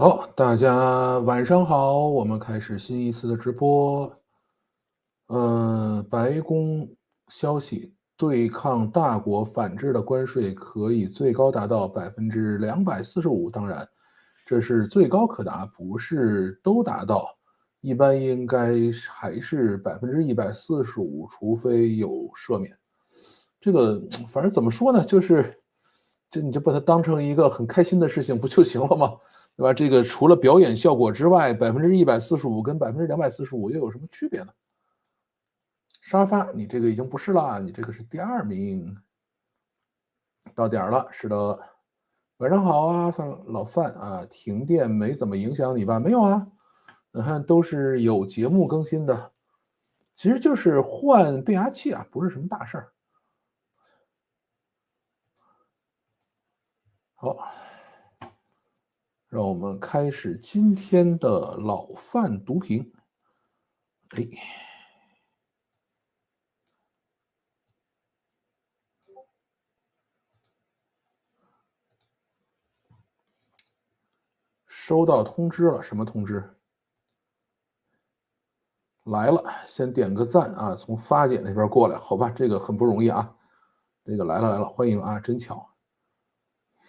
好，大家晚上好，我们开始新一次的直播。白宫消息，对抗大国反制的关税可以最高达到245%，当然，这是最高可达，不是都达到。一般应该还是145%，除非有赦免。这个反正怎么说呢，就你就把它当成一个很开心的事情不就行了吗？对吧？这个除了表演效果之外145%跟245%又有什么区别呢？沙发，你这个已经不是啦，你这个是第二名。到点儿了，是的。晚上好啊，老范啊，停电没怎么影响你吧？没有啊，你看都是有节目更新的，其实就是换变压器啊，不是什么大事儿。好，让我们开始今天的老范读评。哎，收到通知了，什么通知？来了，先点个赞啊！从发姐那边过来，好吧，这个很不容易啊。这个来了，欢迎啊，真巧，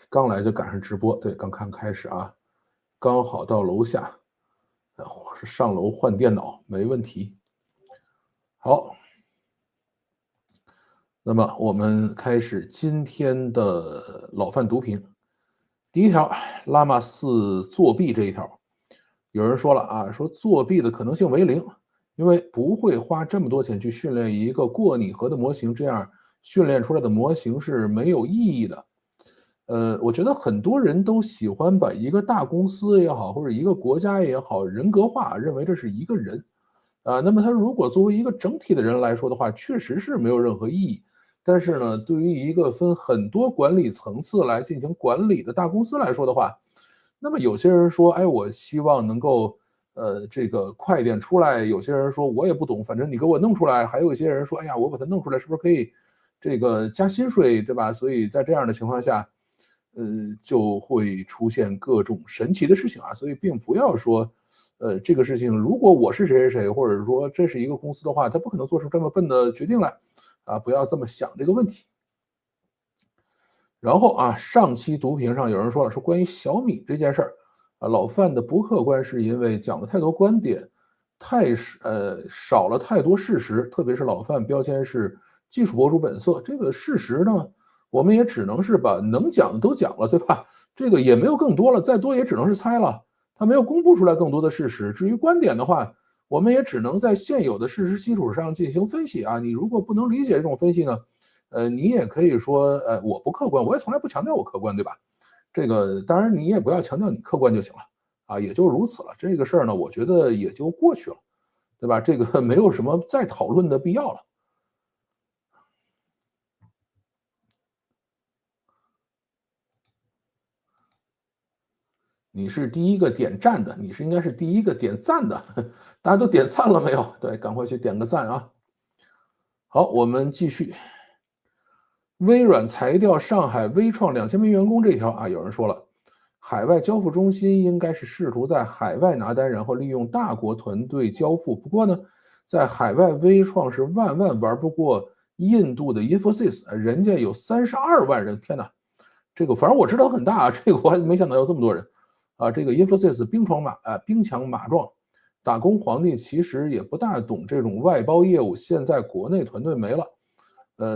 刚来就赶上直播，对，刚刚开始啊，刚好到楼下，上楼换电脑没问题。好，那么我们开始今天的老范读评。第一条，拉玛四作弊这一条，有人说了啊，说作弊的可能性为零，因为不会花这么多钱去训练一个过拟合的模型，这样训练出来的模型是没有意义的。我觉得很多人都喜欢把一个大公司也好，或者一个国家也好，人格化，认为这是一个人。那么他如果作为一个整体的人来说的话，确实是没有任何意义。但是呢，对于一个分很多管理层次来进行管理的大公司来说的话，那么有些人说，哎，我希望能够这个快一点出来；有些人说我也不懂，反正你给我弄出来；还有一些人说，哎呀，我把它弄出来是不是可以这个加薪水，对吧？所以在这样的情况下，就会出现各种神奇的事情啊。所以并不要说，这个事情如果我是谁谁谁，或者说这是一个公司的话，他不可能做出这么笨的决定来啊，不要这么想这个问题。然后啊，上期读评上有人说了，说关于小米这件事儿，老范的不客观是因为讲了太多观点，少了太多事实，特别是老范标签是技术博主本色，这个事实呢，我们也只能是把能讲的都讲了，对吧？这个也没有更多了，再多也只能是猜了，他没有公布出来更多的事实。至于观点的话，我们也只能在现有的事实基础上进行分析啊。你如果不能理解这种分析呢？你也可以说，我不客观，我也从来不强调我客观，对吧？这个当然你也不要强调你客观就行了，啊，也就如此了。这个事儿呢，我觉得也就过去了，对吧？这个没有什么再讨论的必要了。你是第一个点赞的，你是应该是第一个点赞的，大家都点赞了没有？对，赶快去点个赞啊！好，我们继续。微软裁掉上海微创2000名员工这条啊，有人说了，海外交付中心应该是试图在海外拿单，然后利用大国团队交付。不过呢，在海外微创是万万玩不过印度的 Infosys，人家有32万人，天哪！这个反正我知道很大啊，这个我还没想到有这么多人啊。这个 Infosys 兵强马壮，打工皇帝其实也不大懂这种外包业务，现在国内团队没了。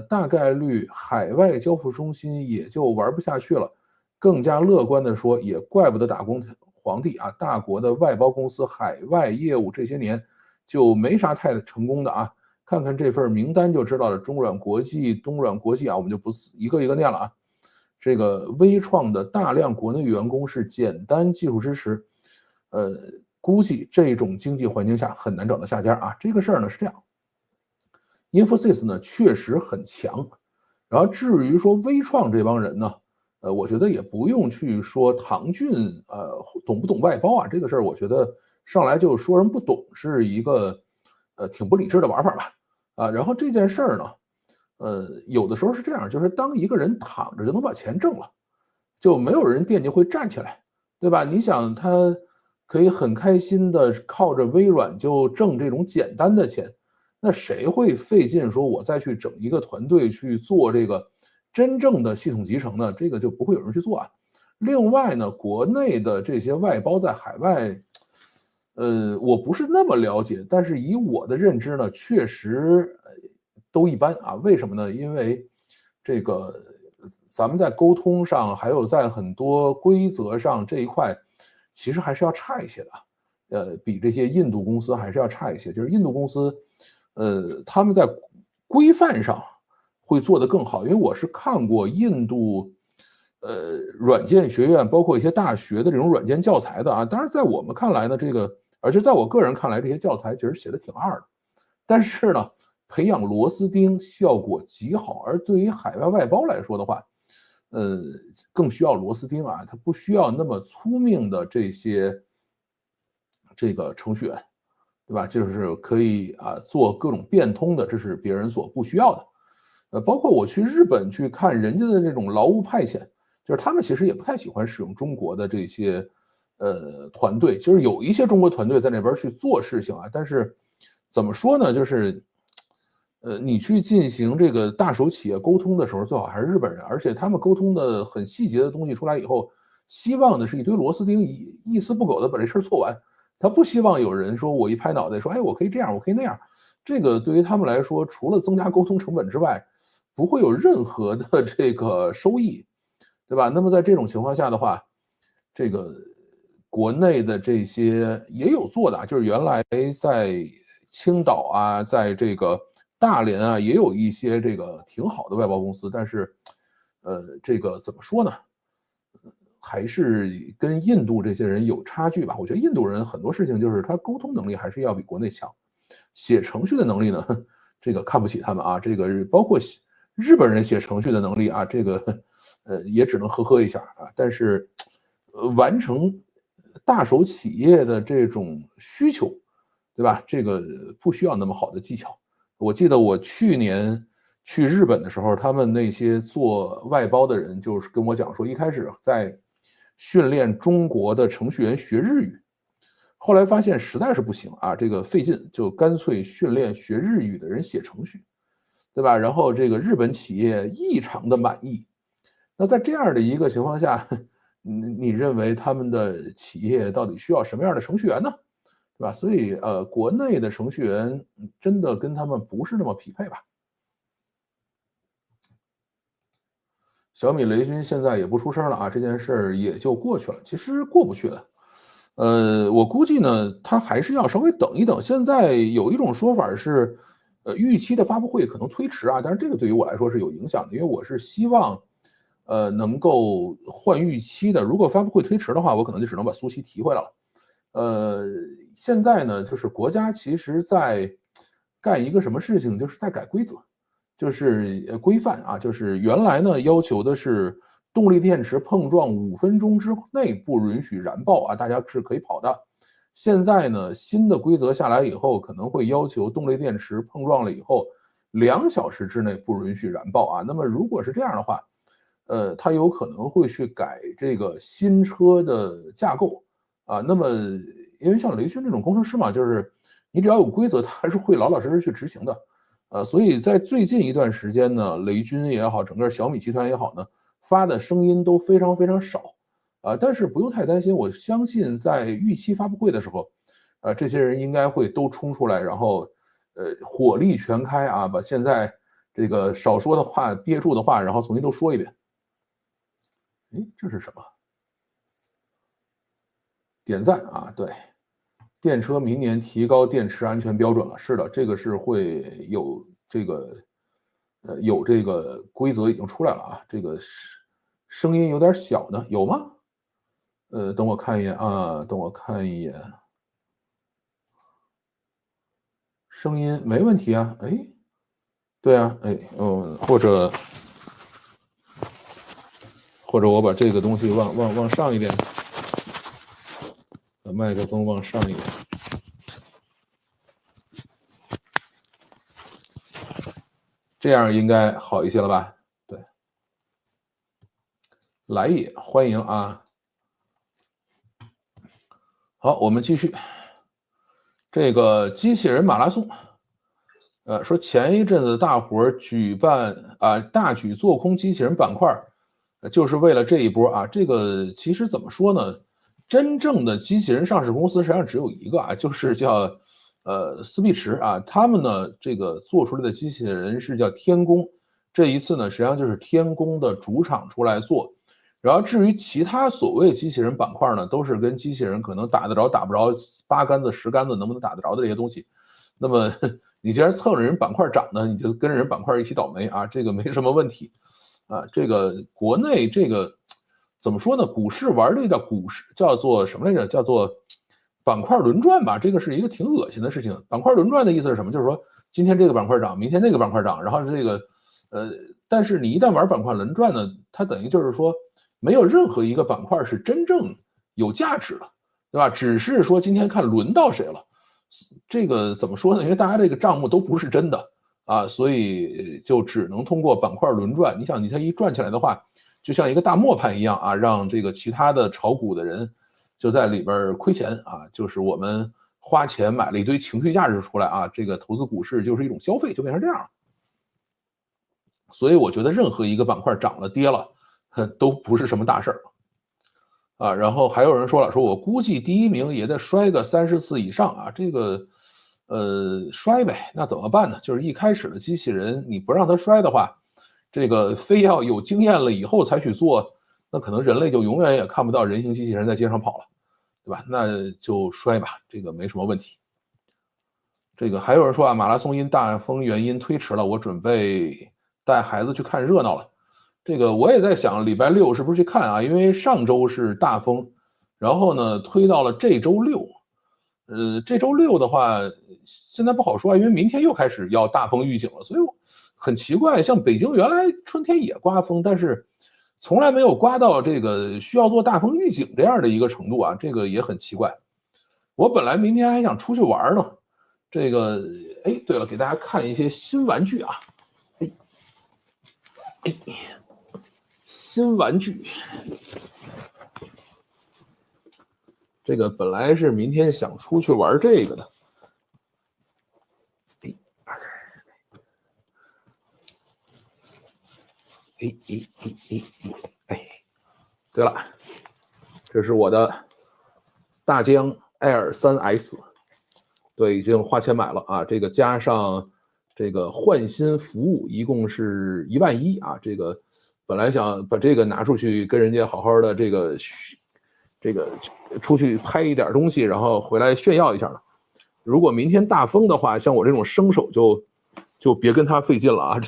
大概率海外交付中心也就玩不下去了。更加乐观的说，也怪不得打工皇帝啊，大国的外包公司海外业务这些年就没啥太成功的啊。看看这份名单就知道了，中软国际、东软国际啊，我们就不一个一个念了啊。这个微创的大量国内员工是简单技术支持，估计这种经济环境下很难找到下家啊。这个事儿呢是这样。Infosys 呢确实很强，然后至于说微创这帮人呢，我觉得也不用去说唐骏懂不懂外包啊，这个事儿我觉得上来就说人不懂是一个挺不理智的玩法吧，然后这件事儿呢，有的时候是这样，就是当一个人躺着就能把钱挣了，就没有人惦记会站起来，对吧？你想他可以很开心的靠着微软就挣这种简单的钱，那谁会费劲说我再去整一个团队去做这个真正的系统集成呢？这个就不会有人去做啊。另外呢，国内的这些外包在海外，我不是那么了解，但是以我的认知呢，确实都一般啊。为什么呢？因为这个咱们在沟通上，还有在很多规则上这一块，其实还是要差一些的。比这些印度公司还是要差一些。就是印度公司，他们在规范上会做得更好。因为我是看过印度，软件学院，包括一些大学的这种软件教材的啊。当然，在我们看来呢，而且在我个人看来，这些教材其实写的挺二的。但是呢，培养螺丝钉效果极好。而对于海外外包来说的话，呃，更需要螺丝钉啊，它不需要那么聪明的这个程序员，对吧？就是可以啊做各种变通的，这是别人所不需要的。包括我去日本去看人家的这种劳务派遣，就是他们其实也不太喜欢使用中国的这些团队，就是有一些中国团队在那边去做事情啊，但是怎么说呢，就是你去进行这个大手企业沟通的时候，最好还是日本人，而且他们沟通的很细节的东西出来以后，希望的是一堆螺丝钉一丝不苟的把这事儿做完。他不希望有人说我一拍脑袋说，哎，我可以这样，我可以那样。这个对于他们来说，除了增加沟通成本之外，不会有任何的这个收益，对吧？那么在这种情况下的话，这个国内的这些也有做的啊，就是原来在青岛啊，在这个大连啊，也有一些这个挺好的外包公司，但是，这个怎么说呢？还是跟印度这些人有差距吧。我觉得印度人很多事情就是他沟通能力还是要比国内强，写程序的能力呢，这个看不起他们啊。这个包括日本人写程序的能力啊，这个也只能呵呵一下啊。但是，完成大手企业的这种需求，对吧？这个不需要那么好的技巧。我记得我去年去日本的时候，他们那些做外包的人就是跟我讲说，一开始在训练中国的程序员学日语，后来发现实在是不行啊，这个费劲，就干脆训练学日语的人写程序，对吧？然后这个日本企业异常的满意。那在这样的一个情况下，你认为他们的企业到底需要什么样的程序员呢？对吧？所以国内的程序员真的跟他们不是那么匹配吧？小米雷军现在也不出声了啊，这件事儿也就过去了。其实过不去的，我估计呢，他还是要稍微等一等。现在有一种说法是，预期的发布会可能推迟啊，但是这个对于我来说是有影响的，因为我是希望，能够换预期的。如果发布会推迟的话，我可能就只能把苏西提回来了。呃，现在呢，就是国家其实在干一个什么事情，就是在改规则。就是规范啊，就是原来呢要求的是动力电池碰撞5分钟之内不允许燃爆啊，大家是可以跑的。现在呢，新的规则下来以后，可能会要求动力电池碰撞了以后2小时之内不允许燃爆啊。那么如果是这样的话，它有可能会去改这个新车的架构啊。那么因为像雷军这种工程师嘛，就是你只要有规则，他还是会老老实实去执行的。所以在最近一段时间呢，雷军也好，整个小米集团也好呢，发的声音都非常非常少，但是不用太担心，我相信在预期发布会的时候，这些人应该会都冲出来，然后火力全开啊，把现在这个少说的话、憋住的话，然后重新都说一遍。哎，这是什么？点赞啊，对，电车明年提高电池安全标准了。是的，这个是会有这个，有这个规则已经出来了啊。这个声音有点小呢，有吗？等我看一眼啊，等我看一眼，声音没问题啊。哎，对啊，哎，或者我把这个东西往上一点，把麦克风往上一点，这样应该好一些了吧？对，来也欢迎啊。好，我们继续。这个机器人马拉松，说前一阵子大伙儿举办大举做空机器人板块，就是为了这一波啊。这个其实怎么说呢？真正的机器人上市公司实际上只有一个啊，就是叫思必驰啊。他们呢这个做出来的机器人是叫天宫，这一次呢实际上就是天宫的主厂出来做。然后至于其他所谓机器人板块呢，都是跟机器人可能打得着打不着，8竿子10竿子能不能打得着的这些东西。那么你既然蹭着人板块涨呢，你就跟人板块一起倒霉啊，这个没什么问题啊。这个国内这个怎么说呢？股市玩这个股市叫做什么来着？叫做板块轮转吧。这个是一个挺恶心的事情。板块轮转的意思是什么？就是说今天这个板块涨，明天那个板块涨，然后这个但是你一旦玩板块轮转呢，它等于就是说没有任何一个板块是真正有价值的，对吧？只是说今天看轮到谁了，这个怎么说呢？因为大家这个账目都不是真的啊，所以就只能通过板块轮转。你想，你它一转起来的话，就像一个大磨盘一样啊，让这个其他的炒股的人就在里边亏钱啊。就是我们花钱买了一堆情绪价值出来啊，这个投资股市就是一种消费，就变成这样了。所以我觉得任何一个板块涨了跌了，都不是什么大事儿啊。然后还有人说了，说我估计第一名也得摔个30次以上啊。这个摔呗，那怎么办呢？就是一开始的机器人你不让它摔的话，这个非要有经验了以后才去做，那可能人类就永远也看不到人形机器人在街上跑了，对吧？那就摔吧，这个没什么问题。这个还有人说啊，马拉松因大风原因推迟了，我准备带孩子去看热闹了。这个我也在想，礼拜六是不是去看啊？因为上周是大风，然后呢推到了这周六。这周六的话，现在不好说啊，因为明天又开始要大风预警了，所以很奇怪。像北京原来春天也刮风，但是从来没有刮到这个需要做大风预警这样的一个程度啊，这个也很奇怪。我本来明天还想出去玩呢，这个，哎，对了，给大家看一些新玩具啊，哎，新玩具，这个本来是明天想出去玩这个的，哎，对了，这是我的大疆 Air 3S，对，已经花钱买了啊，这个加上这个换新服务，一共是11000啊。这个本来想把这个拿出去跟人家好好的这个出去拍一点东西，然后回来炫耀一下了。如果明天大风的话，像我这种生手就别跟他费劲了啊。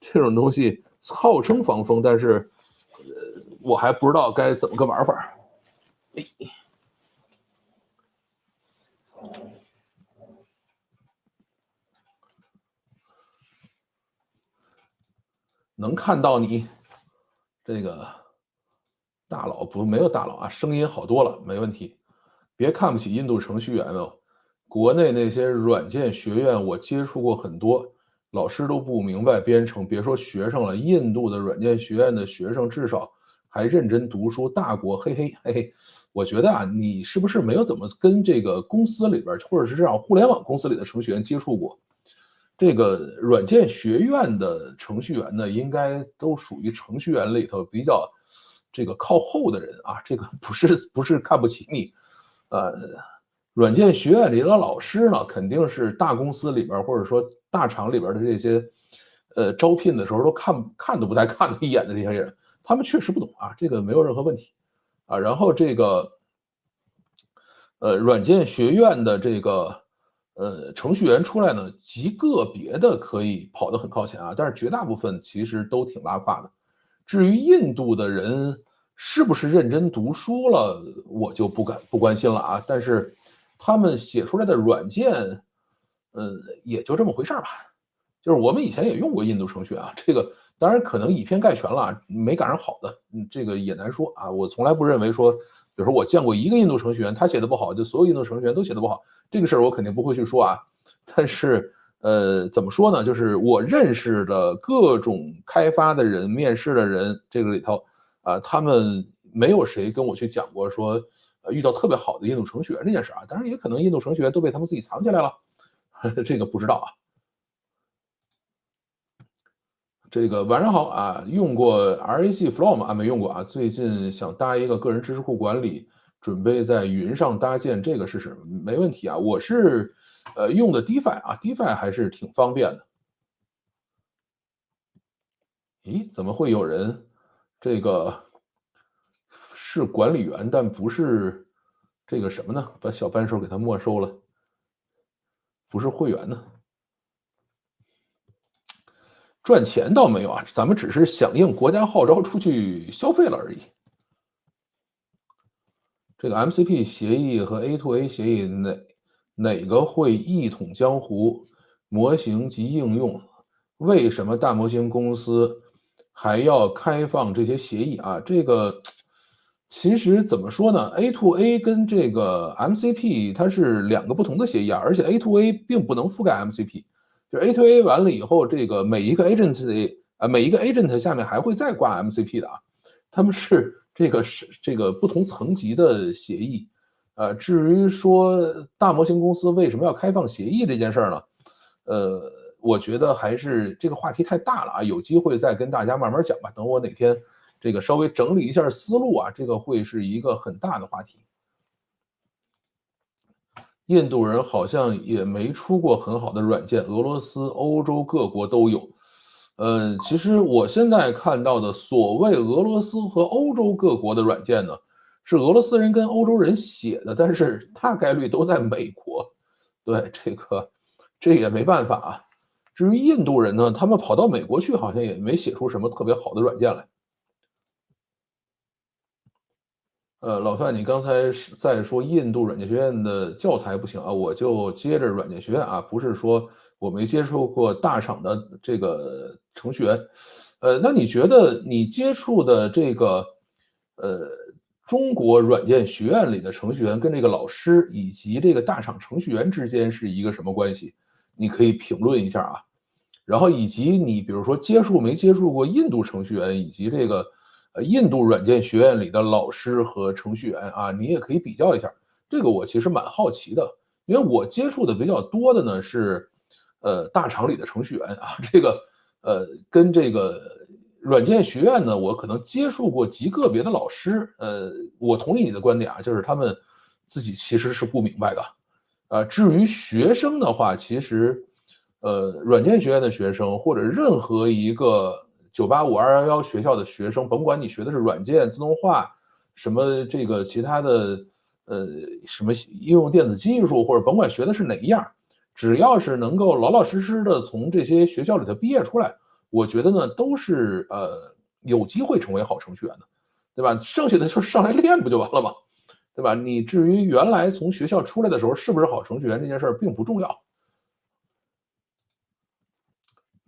这种东西号称防风，但是我还不知道该怎么个玩法。能看到你这个大佬没有大佬啊，声音好多了，没问题。别看不起印度程序员哦，国内那些软件学院我接触过很多，老师都不明白编程，别说学生了，印度的软件学院的学生至少还认真读书，大国嘿嘿嘿嘿。我觉得啊，你是不是没有怎么跟这个公司里边，或者是这样互联网公司里的程序员接触过？这个软件学院的程序员呢，应该都属于程序员里头比较这个靠后的人啊。这个不是看不起你，软件学院里的老师呢，肯定是大公司里边或者说大厂里边的这些招聘的时候都看都不带看一眼的这些人，他们确实不懂啊，这个没有任何问题啊。然后这个软件学院的这个程序员出来呢，极个别的可以跑得很靠前啊，但是绝大部分其实都挺拉胯的。至于印度的人是不是认真读书了，我就不关心了啊。但是他们写出来的软件，也就这么回事吧。就是我们以前也用过印度程序啊，这个当然可能以偏概全了啊，没赶上好的，这个也难说啊。我从来不认为说，比如说我见过一个印度程序员，他写的不好，就所有印度程序员都写的不好，这个事儿我肯定不会去说啊。但是怎么说呢？就是我认识的各种开发的人、面试的人，这个里头啊，他们没有谁跟我去讲过说，遇到特别好的印度程序员这件事啊，当然也可能印度程序员都被他们自己藏起来了，这个不知道啊。这个晚上好啊，用过 RAG Flow 吗？啊，没用过啊。最近想搭一个个人知识库管理，准备在云上搭建，这个试试，没问题啊。我是用的 DeFi 啊，DeFi 还是挺方便的。咦，怎么会有人这个是管理员，但不是这个什么呢？把小扳手给他没收了，不是会员呢？赚钱倒没有啊，咱们只是响应国家号召出去消费了而已。这个 MCP 协议和 A2A 协议哪个会一统江湖？模型及应用，为什么大模型公司还要开放这些协议啊？这个其实怎么说呢？A2A 跟这个 MCP 它是两个不同的协议啊，而且 A2A 并不能覆盖 MCP。就 A2A 完了以后，这个每一个 agent 下面还会再挂 MCP 的啊。他们是这个不同层级的协议，至于说大模型公司为什么要开放协议这件事儿呢？我觉得还是这个话题太大了啊，有机会再跟大家慢慢讲吧。等我哪天这个稍微整理一下思路啊，这个会是一个很大的话题。印度人好像也没出过很好的软件，俄罗斯、欧洲各国都有。其实我现在看到的所谓俄罗斯和欧洲各国的软件呢，是俄罗斯人跟欧洲人写的，但是大概率都在美国。对，这也没办法啊。至于印度人呢，他们跑到美国去，好像也没写出什么特别好的软件来。老范，你刚才是在说印度软件学院的教材不行啊，我就接着软件学院啊，不是说我没接触过大厂的这个程序员。那你觉得你接触的这个呃中国软件学院里的程序员跟这个老师以及这个大厂程序员之间是一个什么关系？你可以评论一下啊。然后以及你比如说接触没接触过印度程序员，以及这个印度软件学院里的老师和程序员啊，你也可以比较一下。这个我其实蛮好奇的，因为我接触的比较多的呢是大厂里的程序员啊，这个跟这个软件学院呢，我可能接触过极个别的老师。我同意你的观点啊，就是他们自己其实是不明白的。至于学生的话，其实软件学院的学生或者任何一个985、211学校的学生，甭管你学的是软件、自动化，什么这个其他的，什么应用电子技术，或者甭管学的是哪一样，只要是能够老老实实的从这些学校里头毕业出来，我觉得呢都是有机会成为好程序员的，对吧？剩下的就是上来练不就完了吗？对吧？你至于原来从学校出来的时候是不是好程序员这件事儿并不重要。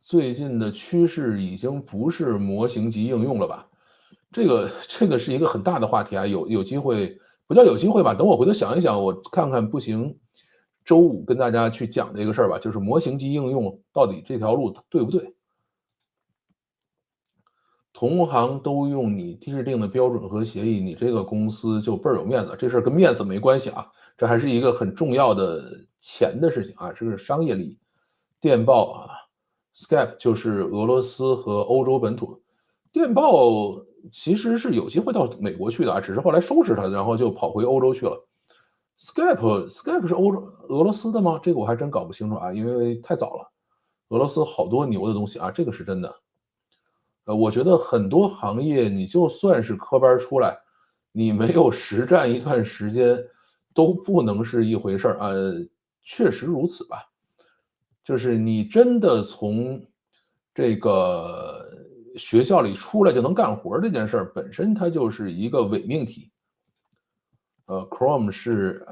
最近的趋势已经不是模型级应用了吧？这个是一个很大的话题啊，有机会不叫有机会吧？等我回头想一想，我看看不行，周五跟大家去讲这个事儿吧，就是模型级应用到底这条路对不对？同行都用你制定的标准和协议，你这个公司就倍儿有面子。这事儿跟面子没关系啊，这还是一个很重要的钱的事情啊，这是商业利益。电报啊，Skype 就是俄罗斯和欧洲本土。电报其实是有机会到美国去的啊，只是后来收拾它，然后就跑回欧洲去了。Skype 是俄罗斯的吗？这个我还真搞不清楚啊，因为太早了。俄罗斯好多牛的东西啊，这个是真的。我觉得很多行业，你就算是科班出来，你没有实战一段时间，都不能是一回事儿。确实如此吧。就是你真的从这个学校里出来就能干活儿这件事儿，本身它就是一个伪命题。Chrome 是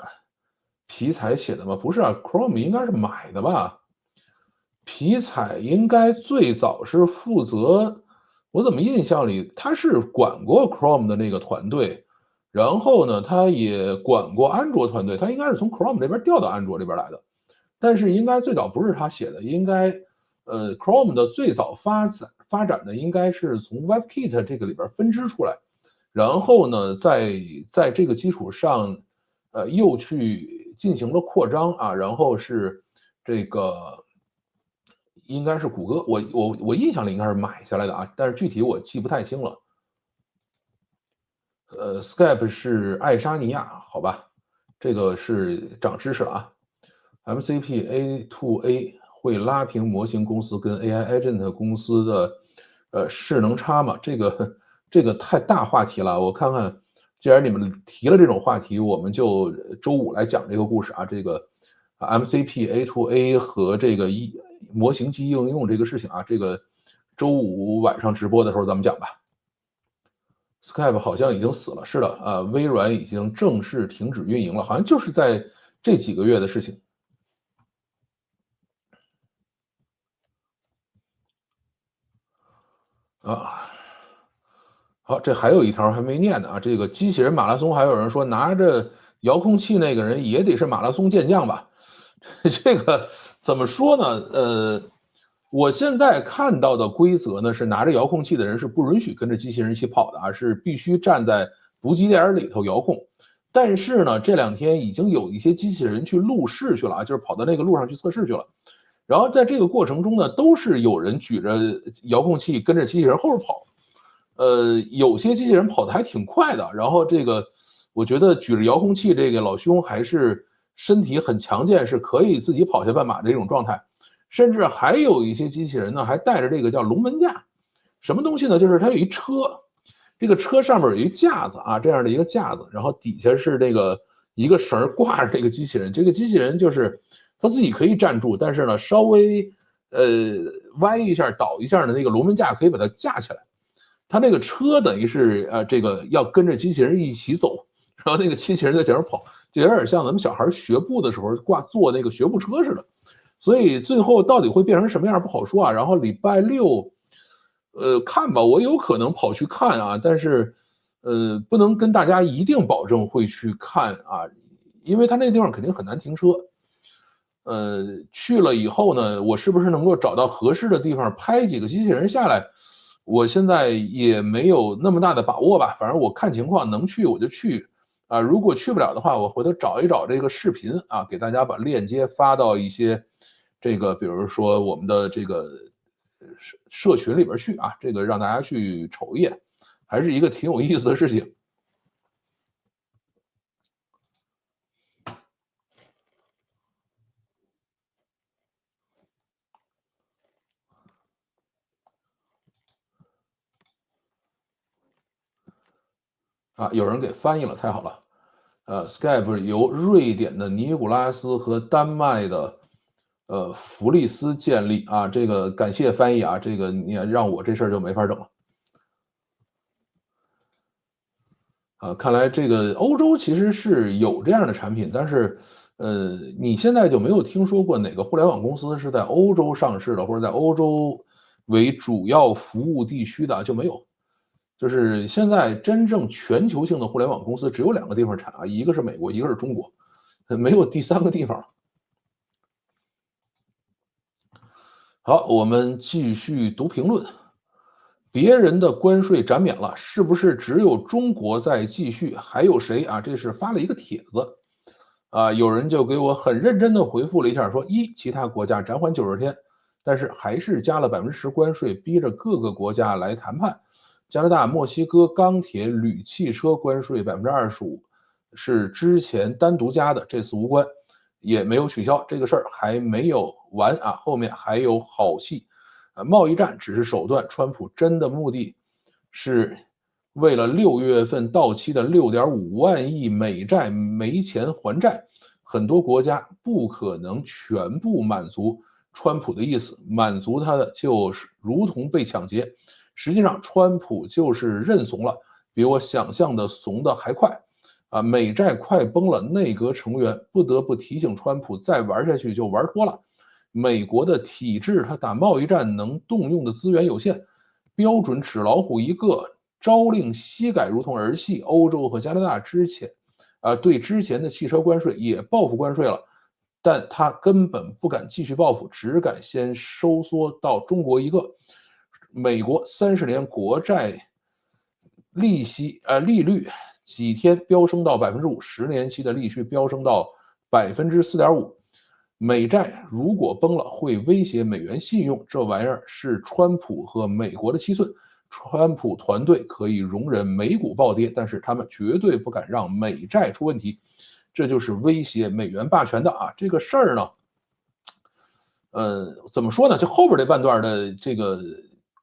皮彩写的吗？不是啊，Chrome 应该是买的吧？皮彩应该最早是负责，我怎么印象里他是管过 Chrome 的那个团队，然后呢，他也管过安卓团队，他应该是从 Chrome 这边调到安卓这边来的。但是应该最早不是他写的，应该Chrome 的最早发展的应该是从 WebKit 这个里边分支出来，然后呢，在这个基础上，又去进行了扩张啊，然后是这个应该是谷歌，我印象里应该是买下来的啊，但是具体我记不太清了。Skype 是爱沙尼亚，好吧，这个是长知识了啊。MCP A2A 会拉平模型公司跟 AI Agent 公司的势能差吗？这个太大话题了，我看看。既然你们提了这种话题，我们就周五来讲这个故事啊。这个MCP A2A 和这个模型机应用这个事情啊，这个周五晚上直播的时候咱们讲吧。Skype 好像已经死了，是的，微软已经正式停止运营了，好像就是在这几个月的事情。啊，好，这还有一条还没念呢啊，这个机器人马拉松还有人说拿着遥控器那个人也得是马拉松健将吧？这个怎么说呢？我现在看到的规则呢是拿着遥控器的人是不允许跟着机器人一起跑的啊，是必须站在补给点里头遥控。但是呢，这两天已经有一些机器人去路试去了啊，就是跑到那个路上去测试去了。然后在这个过程中呢，都是有人举着遥控器跟着机器人后边跑。有些机器人跑得还挺快的，然后这个我觉得举着遥控器这个老兄还是身体很强健，是可以自己跑下半马的这种状态。甚至还有一些机器人呢，还带着这个叫龙门架，什么东西呢？就是它有一车，这个车上面有一架子啊，这样的一个架子，然后底下是这个一个绳挂着这个机器人，这个机器人就是它自己可以站住，但是呢，稍微歪一下倒一下的那个龙门架可以把它架起来。它那个车等于是这个要跟着机器人一起走，然后那个机器人在前面跑，就有点像咱们小孩学步的时候坐那个学步车似的。所以最后到底会变成什么样不好说啊。然后礼拜六，看吧，我有可能跑去看啊，但是不能跟大家一定保证会去看啊，因为他那地方肯定很难停车。去了以后呢，我是不是能够找到合适的地方拍几个机器人下来？我现在也没有那么大的把握吧，反正我看情况能去我就去啊，如果去不了的话，我回头找一找这个视频啊，给大家把链接发到一些这个，比如说我们的这个社群里边去啊，这个让大家去瞅一眼，还是一个挺有意思的事情。啊，有人给翻译了，太好了。Skype 由瑞典的尼古拉斯和丹麦的弗利斯建立啊，这个感谢翻译啊，这个你让我这事儿就没法整了。啊，看来这个欧洲其实是有这样的产品，但是你现在就没有听说过哪个互联网公司是在欧洲上市的，或者在欧洲为主要服务地区的就没有。就是现在真正全球性的互联网公司只有两个地方产啊，一个是美国，一个是中国，没有第三个地方。好，我们继续读评论。别人的关税减免了，是不是只有中国在继续？还有谁啊？这是发了一个帖子啊，有人就给我很认真的回复了一下，说其他国家暂缓90天，但是还是加了10%关税，逼着各个国家来谈判。加拿大、墨西哥钢铁、铝汽车关税25%是之前单独加的，这次无关，也没有取消。这个事儿还没有完啊，后面还有好戏。贸易战只是手段，川普真的目的是为了6月份到期的6.5万亿美债没钱还债。很多国家不可能全部满足川普的意思，满足他的就是如同被抢劫。实际上，川普就是认怂了，比我想象的怂的还快。啊，美债快崩了，内阁成员不得不提醒川普，再玩下去就玩脱了。美国的体制，它打贸易战能动用的资源有限，标准纸老虎一个，朝令夕改，如同儿戏。欧洲和加拿大之前，对之前的汽车关税也报复关税了，但他根本不敢继续报复，只敢先收缩到中国一个。美国30年国债利率几天飙升到5%，10年期的利率飙升到4.5%。美债如果崩了，会威胁美元信用，这玩意儿是川普和美国的七寸。川普团队可以容忍美股暴跌，但是他们绝对不敢让美债出问题，这就是威胁美元霸权的啊。这个事儿呢，怎么说呢？这后边这半段的这个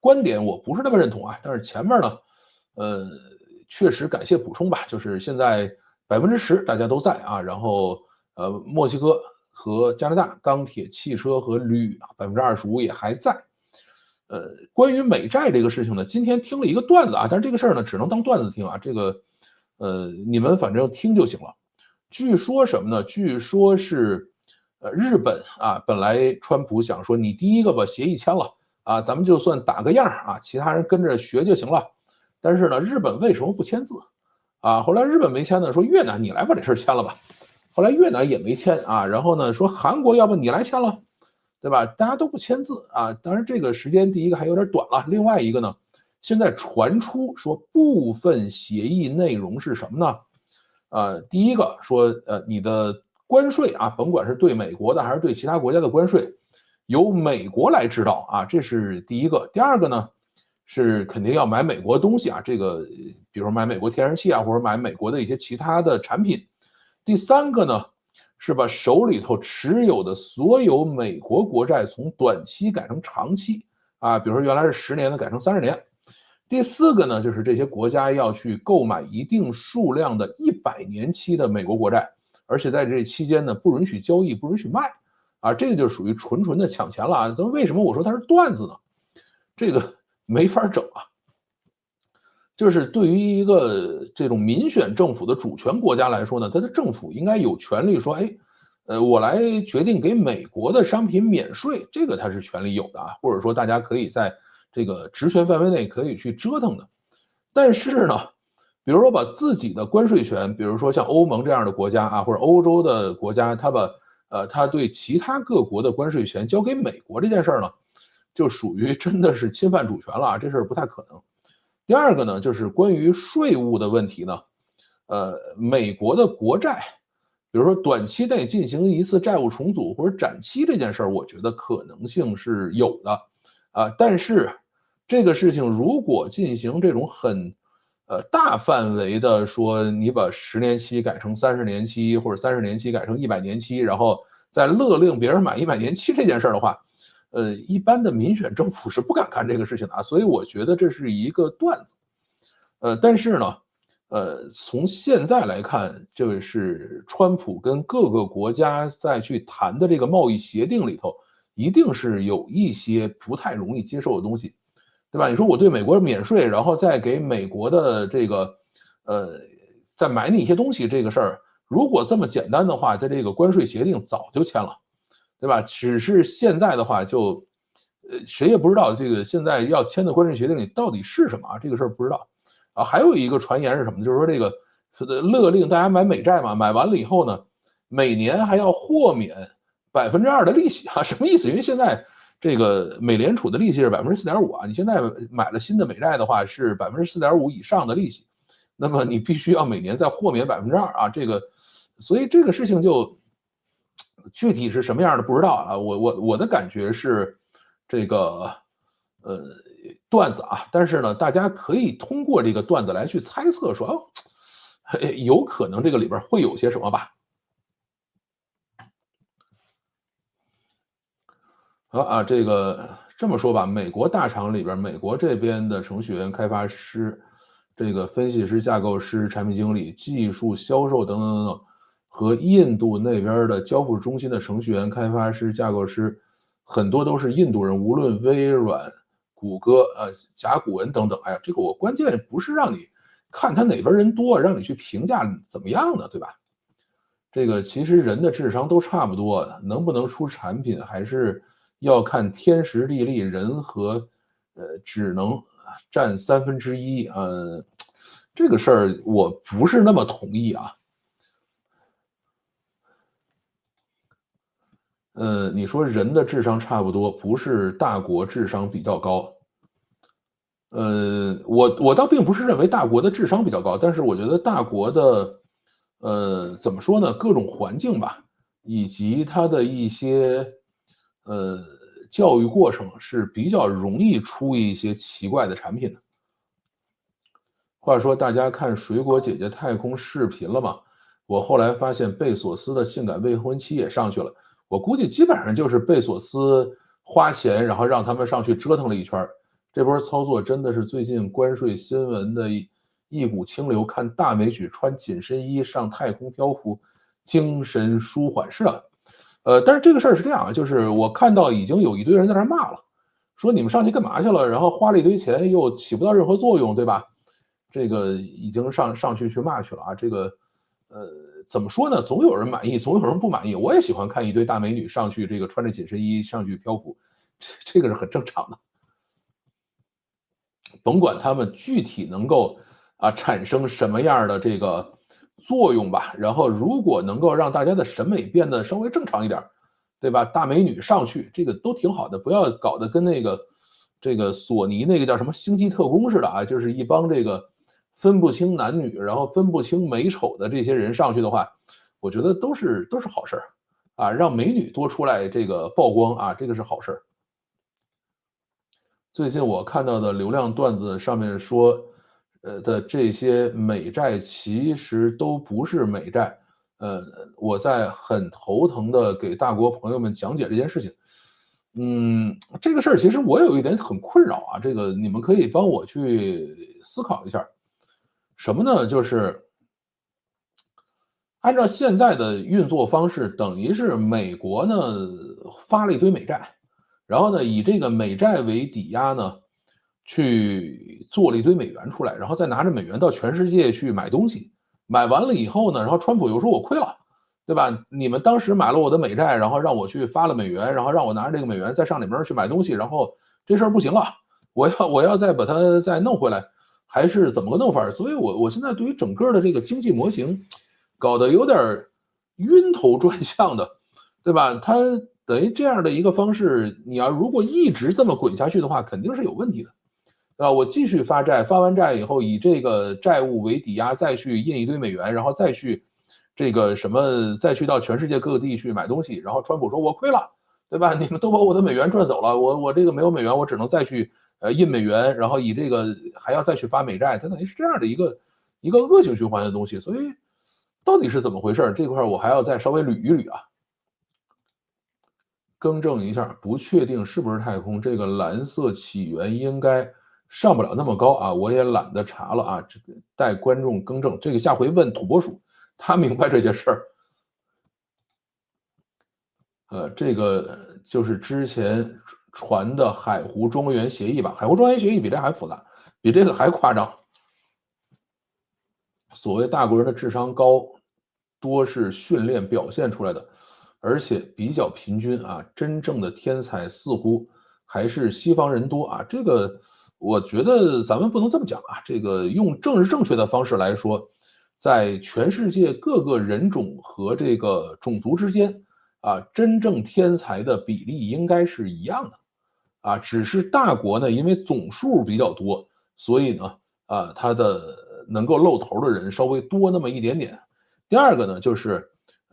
观点我不是那么认同啊，但是前面呢，呃，确实感谢补充吧，就是现在10%大家都在啊，然后墨西哥和加拿大钢铁、汽车和铝25%也还在。关于美债这个事情呢，今天听了一个段子啊，但是这个事儿呢只能当段子听啊，这个你们反正听就行了。据说什么呢？据说是日本啊，本来川普想说你第一个把协议签了啊，咱们就算打个样啊，其他人跟着学就行了。但是呢，日本为什么不签字啊？后来日本没签呢，说越南你来把这事签了吧。后来越南也没签啊，然后呢说韩国要不你来签了，对吧？大家都不签字啊。当然这个时间第一个还有点短了，另外一个呢，现在传出说部分协议内容是什么呢？第一个说，你的关税啊，甭管是对美国的还是对其他国家的关税，由美国来指导啊，这是第一个。第二个呢，是肯定要买美国东西啊，这个比如说买美国天然气啊，或者买美国的一些其他的产品。第三个呢，是把手里头持有的所有美国国债从短期改成长期啊，比如说原来是10年的改成30年。第四个呢，就是这些国家要去购买一定数量的100年期的美国国债，而且在这期间呢，不允许交易，不允许卖，啊，这个就属于纯纯的抢钱了啊！那为什么我说它是段子呢？这个没法整啊！就是对于一个这种民选政府的主权国家来说呢，它的政府应该有权利说，哎，我来决定给美国的商品免税，这个它是权利有的啊，或者说大家可以在这个职权范围内可以去折腾的。但是呢，比如说把自己的关税权，比如说像欧盟这样的国家啊，或者欧洲的国家，他对其他各国的关税权交给美国这件事儿呢，就属于真的是侵犯主权了啊，这事儿不太可能。第二个呢，就是关于税务的问题呢，美国的国债，比如说短期内进行一次债务重组或者展期这件事儿，我觉得可能性是有的，啊，但是这个事情如果进行这种很大范围的说，你把10年期改成30年期，或者30年期改成100年期，然后再勒令别人买100年期这件事儿的话，一般的民选政府是不敢干这个事情的啊，所以我觉得这是一个段子。但是呢，从现在来看，这个是川普跟各个国家在去谈的这个贸易协定里头，一定是有一些不太容易接受的东西，对吧？你说我对美国免税，然后再给美国的这个，呃，再买你一些东西这个事儿，如果这么简单的话，在这个关税协定早就签了。对吧？只是现在的话就，谁也不知道这个现在要签的关税协定里到底是什么啊？这个事儿不知道。啊，还有一个传言是什么？就是说这个勒令大家买美债嘛，买完了以后呢，每年还要豁免2%的利息啊？什么意思？因为现在这个美联储的利息是4.5%啊，你现在买了新的美债的话是4.5%以上的利息，那么你必须要每年再豁免2%啊，这个，所以这个事情就。具体是什么样的不知道啊，我的感觉是，这个呃段子啊，但是呢，大家可以通过这个段子来去猜测说，哦，有可能这个里边会有些什么吧。好啊，这个这么说吧，美国大厂里边，美国这边的程序员、开发师、这个分析师、架构师、产品经理、技术、销售等等等等，和印度那边的交付中心的程序员、开发师、架构师，很多都是印度人。无论微软、谷歌、甲骨文等等，哎呀，这个我关键不是让你看他哪边人多，让你去评价怎么样的，对吧？这个其实人的智商都差不多，能不能出产品还是要看天时地利人和，只能占1/3，这个事儿我不是那么同意啊。你说人的智商差不多，不是大国智商比较高，我倒并不是认为大国的智商比较高，但是我觉得大国的，怎么说呢，各种环境吧，以及它的一些，呃，教育过程是比较容易出一些奇怪的产品的。话说大家看水果姐姐太空视频了吗？我后来发现贝索斯的性感未婚妻也上去了，我估计基本上就是贝索斯花钱，然后让他们上去折腾了一圈儿。这波操作真的是最近关税新闻的一股清流。看大美女穿紧身衣上太空漂浮，精神舒缓。是啊，但是这个事儿是这样啊，就是我看到已经有一堆人在那骂了，说你们上去干嘛去了？然后花了一堆钱又起不到任何作用，对吧？这个已经上去骂去了啊。这个怎么说呢？总有人满意，总有人不满意。我也喜欢看一堆大美女上去，这个穿着紧身衣上去漂浮，这个是很正常的。甭管他们具体能够产生什么样的这个作用吧。然后如果能够让大家的审美变得稍微正常一点，对吧？大美女上去，这个都挺好的，不要搞得跟那个这个索尼那个叫什么星际特工似的啊，就是一帮这个分不清男女，然后分不清美丑的这些人上去的话，我觉得都是好事啊，让美女多出来这个曝光啊，这个是好事。最近我看到的流量段子上面说，的这些美债其实都不是美债。呃，我在很头疼的给大国朋友们讲解这件事情。这个事儿其实我有一点很困扰啊，这个你们可以帮我去思考一下。什么呢？就是按照现在的运作方式，等于是美国呢发了一堆美债，然后呢以这个美债为抵押呢，去做了一堆美元出来，然后再拿着美元到全世界去买东西。买完了以后呢，然后川普又说我亏了，对吧？你们当时买了我的美债，然后让我去发了美元，然后让我拿着这个美元再上你们去买东西，然后这事儿不行了，我要再把它再弄回来，还是怎么个弄法？所以我现在对于整个的这个经济模型搞得有点晕头转向的，对吧？它等于这样的一个方式，你要如果一直这么滚下去的话，肯定是有问题的。我继续发债，发完债以后以这个债务为抵押，再去印一堆美元，然后再去这个什么，再去到全世界各个地去买东西。然后川普说我亏了，对吧？你们都把我的美元赚走了，我这个没有美元，我只能再去印美元，然后以这个还要再去发美债，它等于是这样的一个恶性循环的东西。所以到底是怎么回事？这块我还要再稍微捋一捋啊。更正一下，不确定是不是太空。这个蓝色起源应该上不了那么高啊，我也懒得查了啊。这个待观众更正，这个下回问土拨鼠，他明白这些事儿。这个就是之前传的海湖庄园协议吧？海湖庄园协议比这还复杂，比这个还夸张。所谓大国人的智商高，多是训练表现出来的，而且比较平均啊。真正的天才似乎还是西方人多啊。这个我觉得咱们不能这么讲啊。这个用政治正确的方式来说，在全世界各个人种和这个种族之间真正天才的比例应该是一样的只是大国呢，因为总数比较多，所以呢它的能够露头的人稍微多那么一点点。第二个呢，就是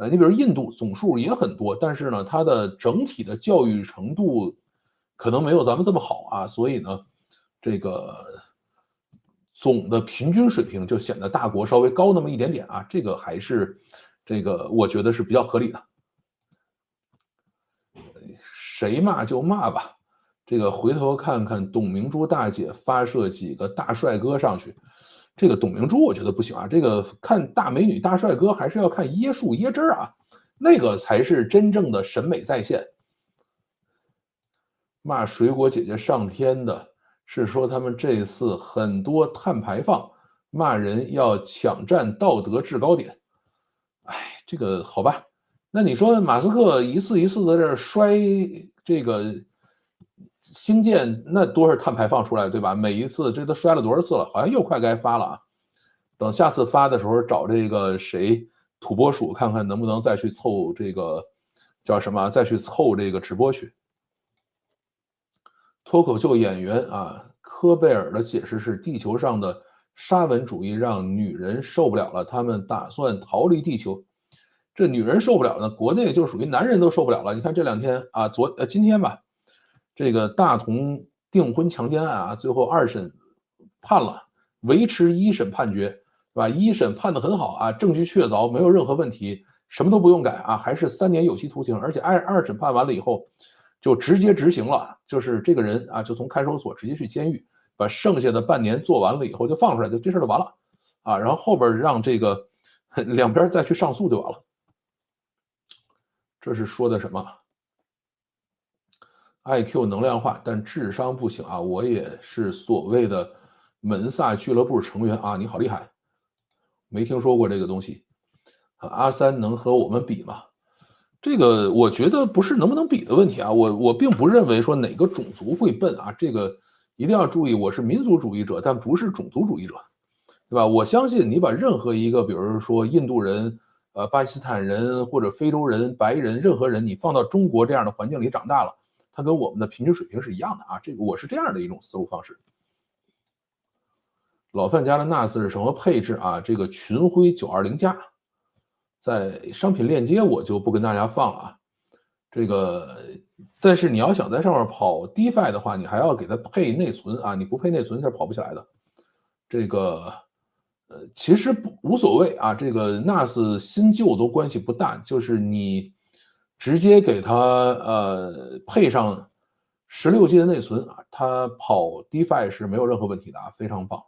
你比如印度总数也很多，但是呢，它的整体的教育程度可能没有咱们这么好所以呢，这个总的平均水平就显得大国稍微高那么一点点这个还是这个我觉得是比较合理的。谁骂就骂吧。这个回头看看董明珠大姐发射几个大帅哥上去，这个董明珠我觉得不行这个看大美女大帅哥还是要看椰树椰汁那个才是真正的审美在线。骂水果姐姐上天的是说他们这次很多碳排放，骂人要抢占道德制高点。这个好吧，那你说马斯克一次一次的这摔这个星舰，那多少碳排放出来，对吧？每一次这都摔了多少次了，好像又快该发了等下次发的时候找这个谁土拨鼠看看能不能再去凑这个叫什么，再去凑这个直播去。脱口秀演员柯科贝尔的解释是，地球上的沙文主义让女人受不了了，他们打算逃离地球。这女人受不了呢，国内就属于男人都受不了了。你看这两天啊，今天吧，这个大同订婚强奸案啊，最后2审判了，维持1审判决，是吧？1审判得很好啊，证据确凿，没有任何问题，什么都不用改啊，还是3年有期徒刑，而且2审判完了以后就直接执行了，就是这个人啊，就从看守所直接去监狱，把剩下的半年做完了以后就放出来，就这事就完了啊，然后后边让这个两边再去上诉就完了。这是说的什么 ？IQ 能量化，但智商不行啊！我也是所谓的门萨俱乐部成员啊！你好厉害，没听说过这个东西。阿三能和我们比吗？这个我觉得不是能不能比的问题啊，我并不认为说哪个种族会笨啊，这个一定要注意，我是民族主义者，但不是种族主义者，对吧？我相信你把任何一个，比如说印度人、巴基斯坦人或者非洲人、白人，任何人，你放到中国这样的环境里长大了，他跟我们的平均水平是一样的啊。这个我是这样的一种思路方式。老范家的 NAS 是什么配置啊？这个群晖920加，在商品链接我就不跟大家放了啊。这个，但是你要想在上面跑 DeFi 的话，你还要给它配内存啊，你不配内存是跑不起来的。这个，其实无所谓啊，这个 NAS 新旧都关系不大，就是你直接给它配上16G 的内存啊，它跑 DeFi 是没有任何问题的啊，非常棒。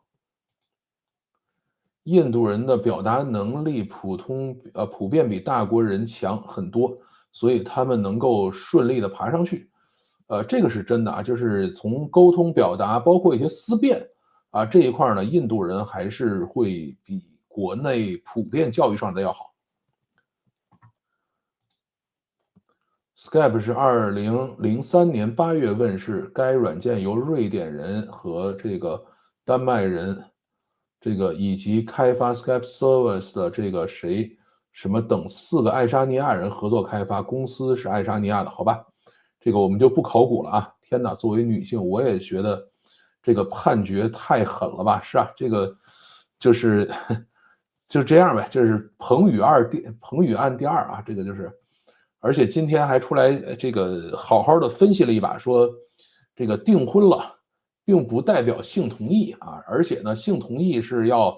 印度人的表达能力普遍比大国人强很多，所以他们能够顺利的爬上去。这个是真的啊，就是从沟通表达，包括一些思辨啊这一块呢，印度人还是会比国内普遍教育上的要好。Skype 是2003年8月问世，该软件由瑞典人和这个丹麦人，这个以及开发 Skype Service 的这个什么等4个爱沙尼亚人合作开发，公司是爱沙尼亚的，好吧？这个我们就不考古了啊！天哪，作为女性，我也觉得这个判决太狠了吧？是啊，这个就是就这样呗，就是彭宇案第2啊，这个就是。而且今天还出来这个好好的分析了一把，说这个订婚了，并不代表性同意啊，而且呢，性同意是要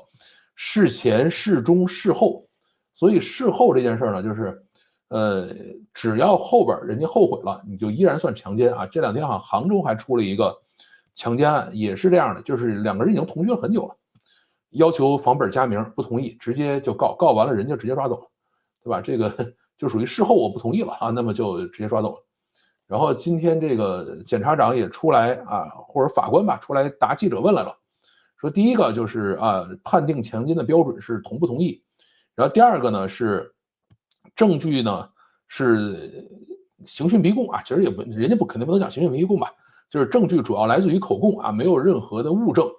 事前、事中、事后，所以事后这件事呢，就是只要后边人家后悔了，你就依然算强奸啊。这两天好像杭州还出了一个强奸案，也是这样的，就是两个人已经同居了很久了，要求房本加名，不同意，直接就告完了，人家直接抓走了，对吧？这个。就属于事后我不同意了啊，那么就直接抓走了。然后今天这个检察长也出来啊，或者法官吧出来答记者问来了，说第一个就是判定强奸的标准是同不同意，然后第二个呢是证据呢是刑讯逼供啊，其实也不人家肯定不能讲刑讯逼供吧，就是证据主要来自于口供啊，没有任何的物证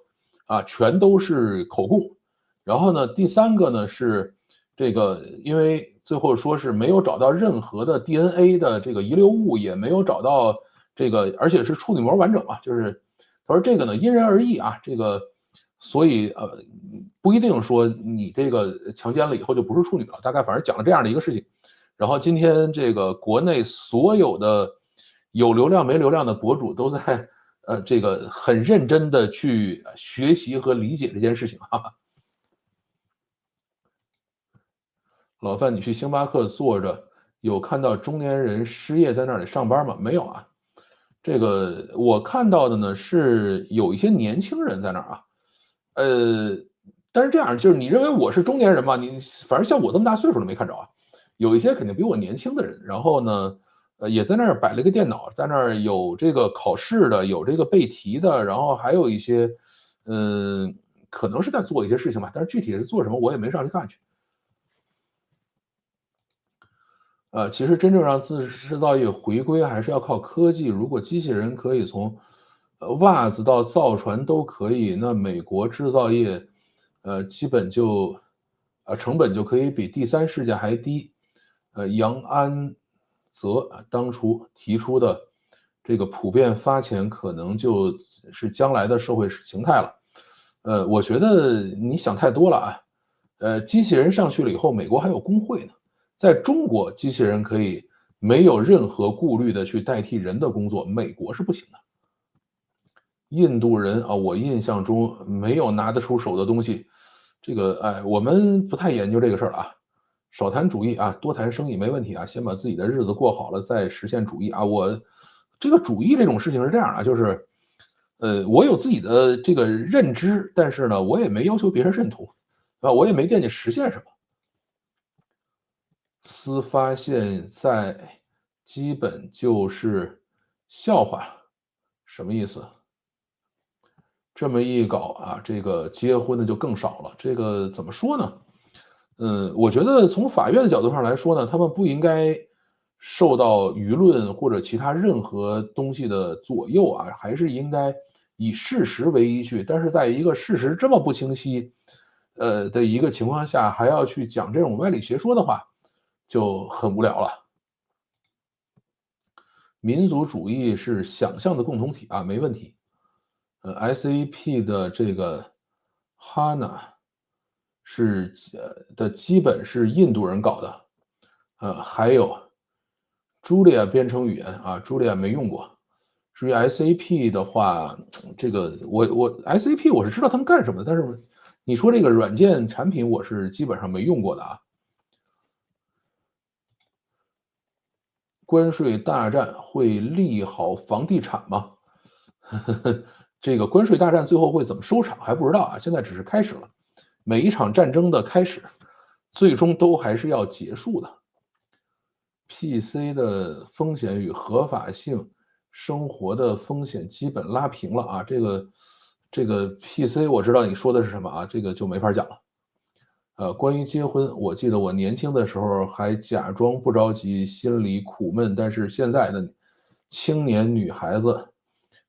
啊，全都是口供。然后呢，第三个呢是这个，因为最后说是没有找到任何的 DNA 的这个遗留物，也没有找到这个，而且是处女膜完整嘛，就是他说这个呢因人而异啊，这个所以不一定说你这个强奸了以后就不是处女了，大概反正讲了这样的一个事情。然后今天这个国内所有的有流量没流量的博主都在这个很认真的去学习和理解这件事情啊。老范，你去星巴克坐着，有看到中年人失业在那里上班吗？没有啊。这个我看到的呢是有一些年轻人在那儿啊，但是这样就是你认为我是中年人嘛？你反正像我这么大岁数都没看着啊。有一些肯定比我年轻的人，然后呢，也在那儿摆了一个电脑，在那儿有这个考试的，有这个背题的，然后还有一些，可能是在做一些事情吧，但是具体是做什么我也没上去看去。其实真正让自制造业回归还是要靠科技。如果机器人可以从袜子到造船都可以，那美国制造业基本就成本就可以比第三世界还低。杨安泽当初提出的这个普遍发钱可能就是将来的社会形态了。我觉得你想太多了啊。机器人上去了以后，美国还有工会呢。在中国，机器人可以没有任何顾虑的去代替人的工作，美国是不行的。印度人啊，我印象中没有拿得出手的东西。这个，哎，我们不太研究这个事儿啊，少谈主义啊，多谈生意没问题啊。先把自己的日子过好了，再实现主义啊。我这个主义这种事情是这样啊，就是，我有自己的这个认知，但是呢，我也没要求别人认同，啊，我也没惦记实现什么。司发现在基本就是笑话，什么意思？这么一搞啊，这个结婚的就更少了。这个怎么说呢？我觉得从法院的角度上来说呢，他们不应该受到舆论或者其他任何东西的左右啊，还是应该以事实为依据。但是在一个事实这么不清晰，的一个情况下，还要去讲这种歪理邪说的话，就很无聊了。民族主义是想象的共同体啊，没问题。SAP 的这个 HANA 的基本是印度人搞的。还有 Julia 编程语言啊，Julia 没用过。至于 SAP 的话，这个我 SAP 我是知道他们干什么的，但是你说这个软件产品我是基本上没用过的啊。关税大战会利好房地产吗？这个关税大战最后会怎么收场还不知道啊，现在只是开始了。每一场战争的开始，最终都还是要结束的。PC 的风险与合法性，生活的风险基本拉平了啊。这个 PC 我知道你说的是什么啊，这个就没法讲了。关于结婚，我记得我年轻的时候还假装不着急，心里苦闷，但是现在的青年女孩子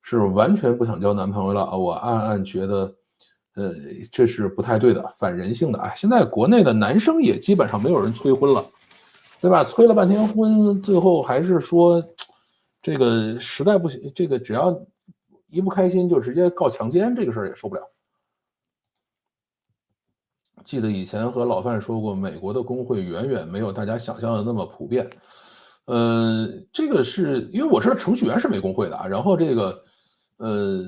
是完全不想交男朋友了啊！我暗暗觉得，这是不太对的，反人性的。哎，现在国内的男生也基本上没有人催婚了，对吧？催了半天婚，最后还是说，这个实在不行，这个只要一不开心就直接告强奸，这个事儿也受不了。记得以前和老范说过，美国的工会远远没有大家想象的那么普遍。这个是因为我知道程序员是没工会的啊，然后这个，呃，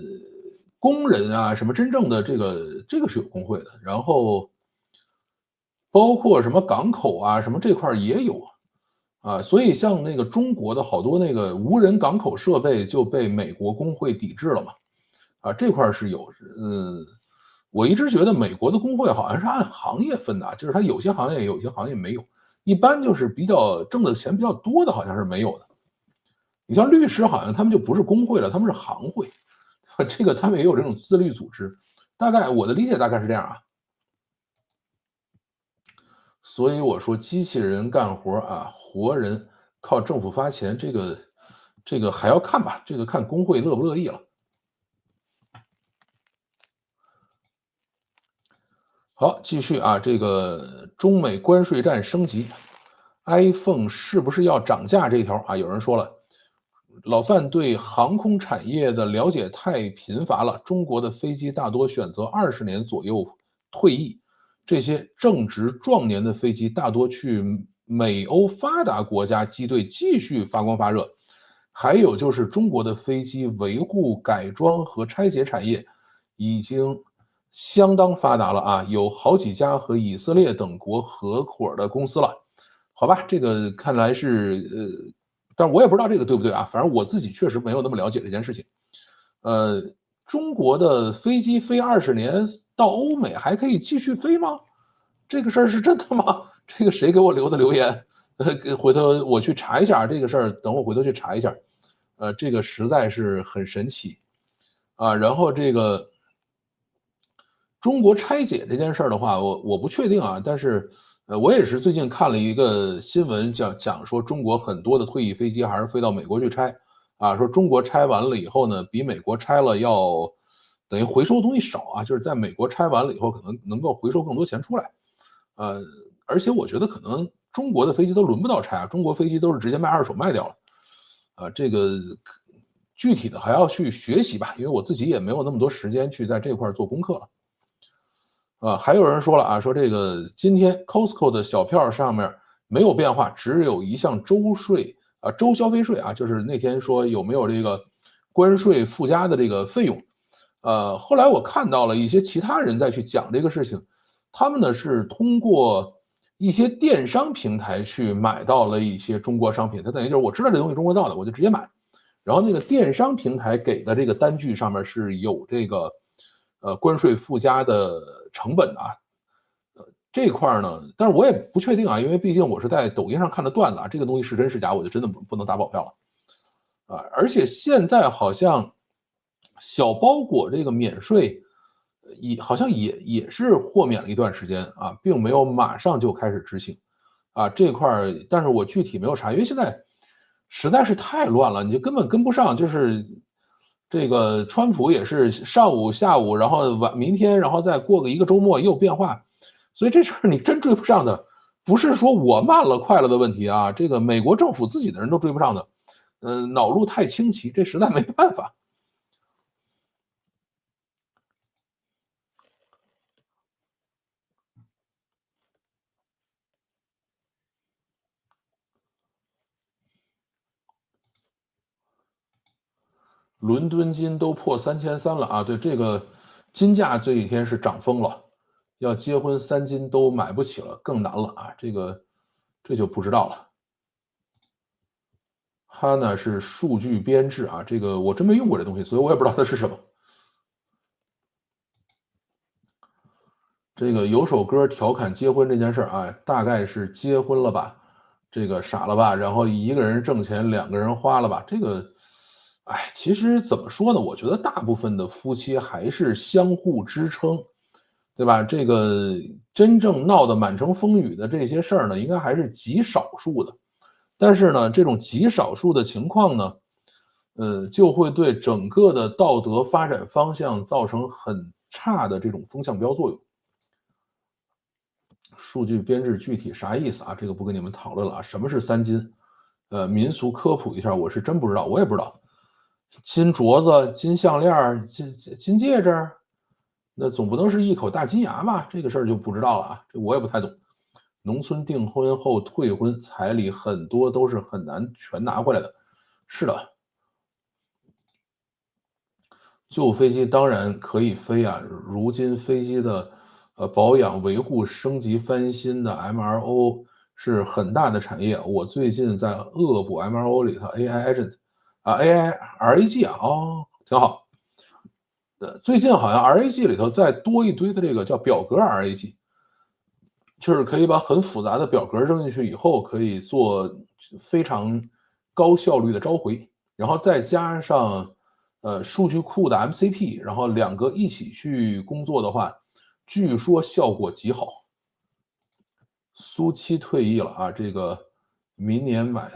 工人啊，什么真正的这个是有工会的，然后包括什么港口啊，什么这块儿也有啊，所以像那个中国的好多那个无人港口设备就被美国工会抵制了嘛。啊，这块儿是有，我一直觉得美国的工会好像是按行业分的啊，就是它有些行业有，有些行业没有，一般就是比较挣的钱比较多的，好像是没有的。你像律师，好像他们就不是工会了，他们是行会，这个他们也有这种自律组织。大概我的理解大概是这样啊。所以我说机器人干活啊，活人靠政府发钱，这个还要看吧，这个看工会乐不乐意了。好，继续啊，这个中美关税战升级，iPhone 是不是要涨价这一条啊？有人说了，老范对航空产业的了解太贫乏了。中国的飞机大多选择20年左右退役，这些正值壮年的飞机大多去美欧发达国家机队继续发光发热。还有就是中国的飞机维护、改装和拆解产业已经相当发达了啊，有好几家和以色列等国合伙的公司了。好吧，这个看来是但我也不知道这个对不对啊，反正我自己确实没有那么了解这件事情。呃，中国的飞机飞20年到欧美还可以继续飞吗？这个事儿是真的吗？这个谁给我留的留言？回头我去查一下这个事儿，等我回头去查一下。这个实在是很神奇啊。然后这个中国拆解这件事儿的话，我不确定啊，但是我也是最近看了一个新闻，讲说中国很多的退役飞机还是飞到美国去拆啊，说中国拆完了以后呢，比美国拆了要等于回收的东西少啊，就是在美国拆完了以后，可能能够回收更多钱出来。呃，而且我觉得可能中国的飞机都轮不到拆啊，中国飞机都是直接卖二手卖掉了。这个具体的还要去学习吧，因为我自己也没有那么多时间去在这块做功课了。还有人说了啊，说这个今天 Costco 的小票上面没有变化，只有一项州税州消费税啊，就是那天说有没有这个关税附加的这个费用。后来我看到了一些其他人在去讲这个事情，他们呢是通过一些电商平台去买到了一些中国商品，它等于就是我知道这东西中国造的，我就直接买。然后那个电商平台给的这个单据上面是有这个关税附加的成本的啊。这块呢，但是我也不确定啊，因为毕竟我是在抖音上看的段子啊，这个东西是真是假，我就真的不能打保票了啊。而且现在好像小包裹这个免税，好像也是豁免了一段时间啊，并没有马上就开始执行啊这块，但是我具体没有查，因为现在实在是太乱了，你就根本跟不上，就是这个川普也是上午、下午，然后明天，然后再过个一个周末又变化，所以这事儿你真追不上的，不是说我慢了快了的问题啊，这个美国政府自己的人都追不上的，脑路太清奇，这实在没办法。伦敦金都破3300了啊！对，这个金价这几天是涨疯了，要结婚3金都买不起了，更难了啊！这就不知道了。它呢是数据编制啊，这个我真没用过这东西，所以我也不知道它是什么。这个有首歌调侃结婚这件事儿啊，大概是结婚了吧，这个傻了吧，然后一个人挣钱，两个人花了吧，这个，哎，其实怎么说呢？我觉得大部分的夫妻还是相互支撑，对吧？这个真正闹得满城风雨的这些事儿呢，应该还是极少数的。但是呢，这种极少数的情况呢，就会对整个的道德发展方向造成很差的这种风向标作用。数据编制具体啥意思啊？这个不跟你们讨论了啊。什么是3金？民俗科普一下，我是真不知道，我也不知道。金镯子、金项链、金戒指，那总不能是一口大金牙吧？这个事儿就不知道了啊，这我也不太懂。农村订婚后退婚，彩礼很多都是很难全拿回来的。是的，旧飞机当然可以飞啊，如今飞机的保养、维护、升级、翻新的 MRO 是很大的产业。我最近在恶补 MRO 里头 AI Agent AI RAG 挺好。最近好像 RAG 里头再多一堆的这个叫表格 RAG，就是可以把很复杂的表格扔进去以后，可以做非常高效率的召回，然后再加上数据库的 MCP，然后两个一起去工作的话，据说效果极好。苏七退役了啊，这个明年买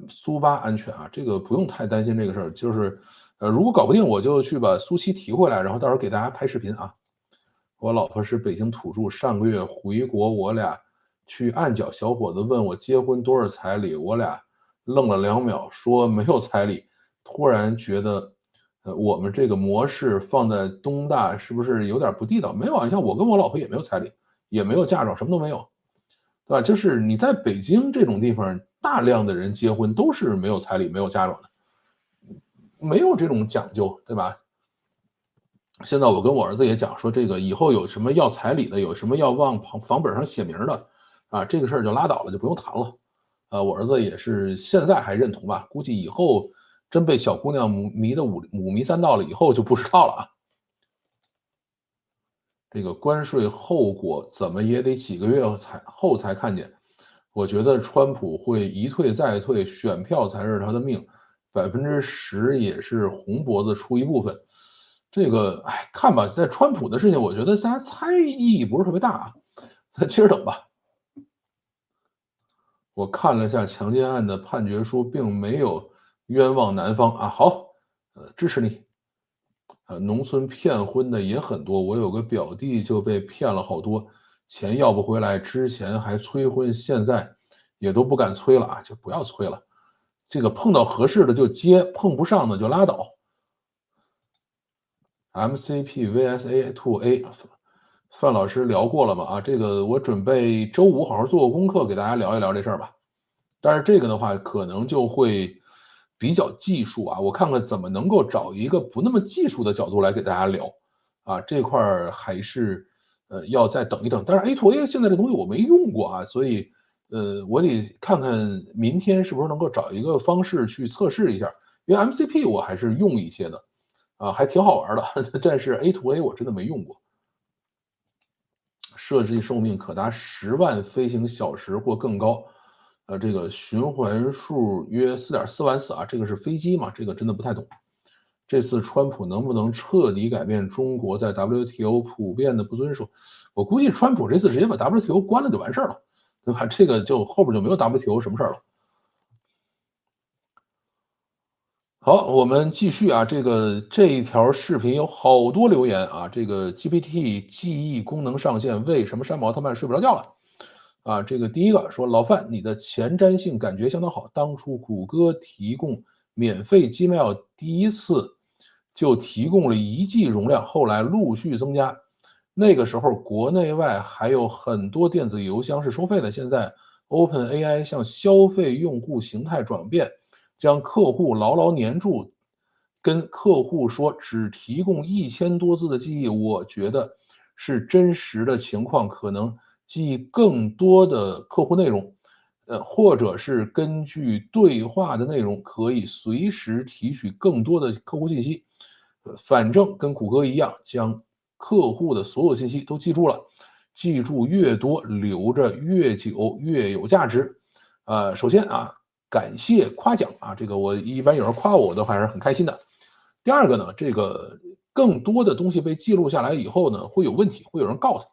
苏八安全啊，这个不用太担心这个事儿，就是如果搞不定我就去把苏七提回来，然后到时候给大家拍视频啊。我老婆是北京土著，上个月回国，我俩去按脚，小伙子问我结婚多少彩礼，我俩愣了2秒，说没有彩礼。突然觉得，我们这个模式放在东大是不是有点不地道？没有啊，像我跟我老婆也没有彩礼，也没有嫁妆，什么都没有，对吧？就是你在北京这种地方，大量的人结婚都是没有彩礼、没有嫁妆的，没有这种讲究，对吧？现在我跟我儿子也讲说，这个以后有什么要彩礼的，有什么要往房本上写名的，啊，这个事儿就拉倒了，就不用谈了。我儿子也是现在还认同吧，估计以后真被小姑娘迷得五迷三道了，以后就不知道了啊。这个关税后果怎么也得几个月才看见。我觉得川普会一退再退，选票才是他的命，10%也是红脖子出一部分。这个，哎，看吧，在川普的事情，我觉得大家猜意义不是特别大啊，接着等吧。我看了一下强奸案的判决书，并没有冤枉男方啊。好，支持你。农村骗婚的也很多，我有个表弟就被骗了好多，钱要不回来，之前还催婚，现在也都不敢催了啊，就不要催了。这个碰到合适的就接，碰不上的就拉倒。MCP VSA2A，范老师聊过了吗？啊，这个我准备周五好好做个功课，给大家聊一聊这事儿吧。但是这个的话，可能就会比较技术啊，我看看怎么能够找一个不那么技术的角度来给大家聊啊，这块儿还是要再等一等。但是 A2A 现在这东西我没用过啊，所以我得看看明天是不是能够找一个方式去测试一下，因为 MCP 我还是用一些的啊，还挺好玩的，但是 A2A 我真的没用过。设计寿命可达10万飞行小时或更高，这个循环数约4.4万次啊，这个是飞机嘛？这个真的不太懂。这次川普能不能彻底改变中国在 WTO 普遍的不遵守？我估计川普这次直接把 WTO 关了就完事儿了，对吧？这个就后边就没有 WTO 什么事儿了。好，我们继续啊，这一条视频有好多留言啊，这个 GPT 记忆功能上线，为什么山姆奥特曼睡不着觉了？啊，这个第一个说老范，你的前瞻性感觉相当好。当初谷歌提供免费 Gmail，第一次就提供了1G 容量，后来陆续增加。那个时候国内外还有很多电子邮箱是收费的，现在 OpenAI 向消费用户形态转变，将客户牢牢黏住，跟客户说只提供1000多字的记忆，我觉得是真实的情况，可能记忆更多的客户内容，或者是根据对话的内容可以随时提取更多的客户信息，反正跟谷歌一样，将客户的所有信息都记住了，记住越多，留着越久，越有价值。首先啊，感谢夸奖啊，这个我一般有人夸我，我都还是很开心的。第二个呢，这个更多的东西被记录下来以后呢，会有问题，会有人告他，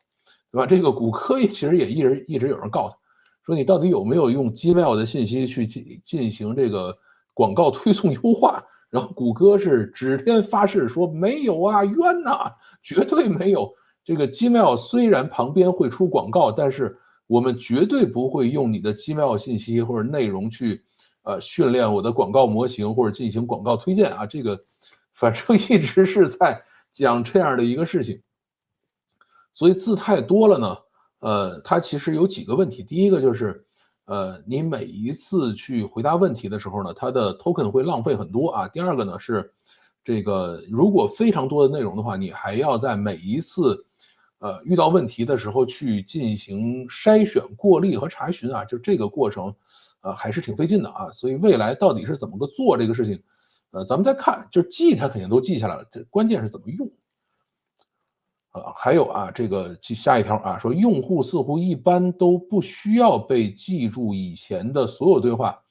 对吧？这个谷歌其实也一直有人告他，说你到底有没有用 Gmail 的信息去进行这个广告推送优化？然后谷歌是指天发誓说没有啊，冤呐，绝对没有。这个 Gmail 虽然旁边会出广告，但是我们绝对不会用你的 Gmail 信息或者内容去训练我的广告模型或者进行广告推荐啊。这个反正一直是在讲这样的一个事情。所以字太多了呢，它其实有几个问题。第一个就是，你每一次去回答问题的时候呢，它的 token 会浪费很多啊。第二个呢是，这个如果非常多的内容的话，你还要在每一次，遇到问题的时候去进行筛选、过滤和查询啊，就这个过程，还是挺费劲的啊。所以未来到底是怎么个做这个事情，咱们再看，就记它肯定都记下来了，这关键是怎么用。还有啊，这个下一条啊，说用户似乎一般都不需要被记住以前的所有对话，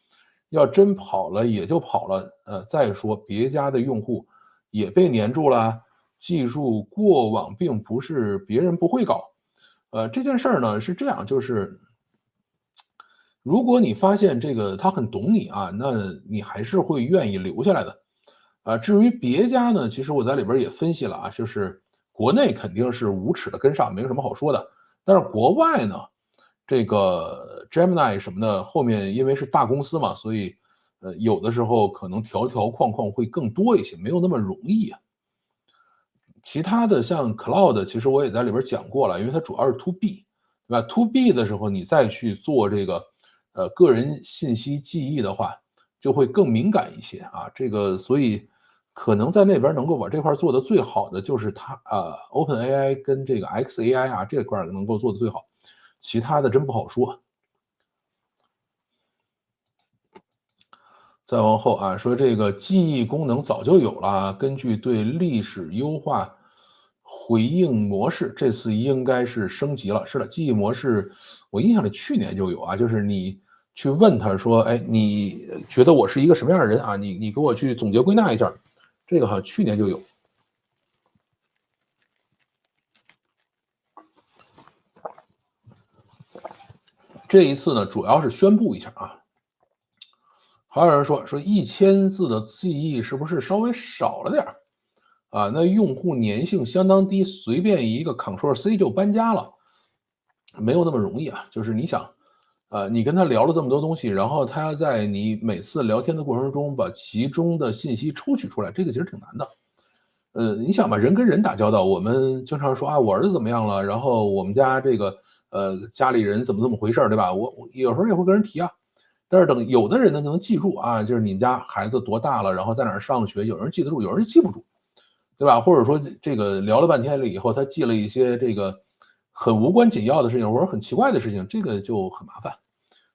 要真跑了也就跑了。再说别家的用户也被黏住了，记住过往并不是别人不会搞。这件事儿呢是这样，就是如果你发现这个他很懂你啊，那你还是会愿意留下来的。至于别家呢，其实我在里边也分析了啊，就是国内肯定是无耻的跟上，没有什么好说的。但是国外呢，这个 Gemini 什么的，后面因为是大公司嘛，所以有的时候可能条条框框会更多一些，没有那么容易啊。其他的像 Cloud，其实我也在里边讲过了，因为它主要是 To B，对吧？To B 的时候，你再去做这个个人信息记忆的话，就会更敏感一些啊。这个所以可能在那边能够把这块做的最好的就是它OpenAI 跟这个 XAI 啊这块能够做的最好，其他的真不好说。再往后啊，说这个记忆功能早就有了，根据对历史优化回应模式，这次应该是升级了。是的，记忆模式，我印象里去年就有啊，就是你去问他说，哎，你觉得我是一个什么样的人啊？你给我去总结归纳一下，这个好像去年就有。这一次呢，主要是宣布一下啊。还有人说1000字的记忆是不是稍微少了点儿？啊，那用户粘性相当低，随便一个 Ctrl+C 就搬家了，没有那么容易啊。就是你想，你跟他聊了这么多东西，然后他要在你每次聊天的过程中把其中的信息抽取出来，这个其实挺难的。你想吧，人跟人打交道，我们经常说啊，我儿子怎么样了，然后我们家这个家里人怎么回事儿，对吧？我有时候也会跟人提啊，但是等有的人呢就能记住啊，就是你们家孩子多大了，然后在哪儿上学，有人记得住，有人记不住，对吧？或者说这个聊了半天了以后，他记了一些这个很无关紧要的事情，或者很奇怪的事情，这个就很麻烦，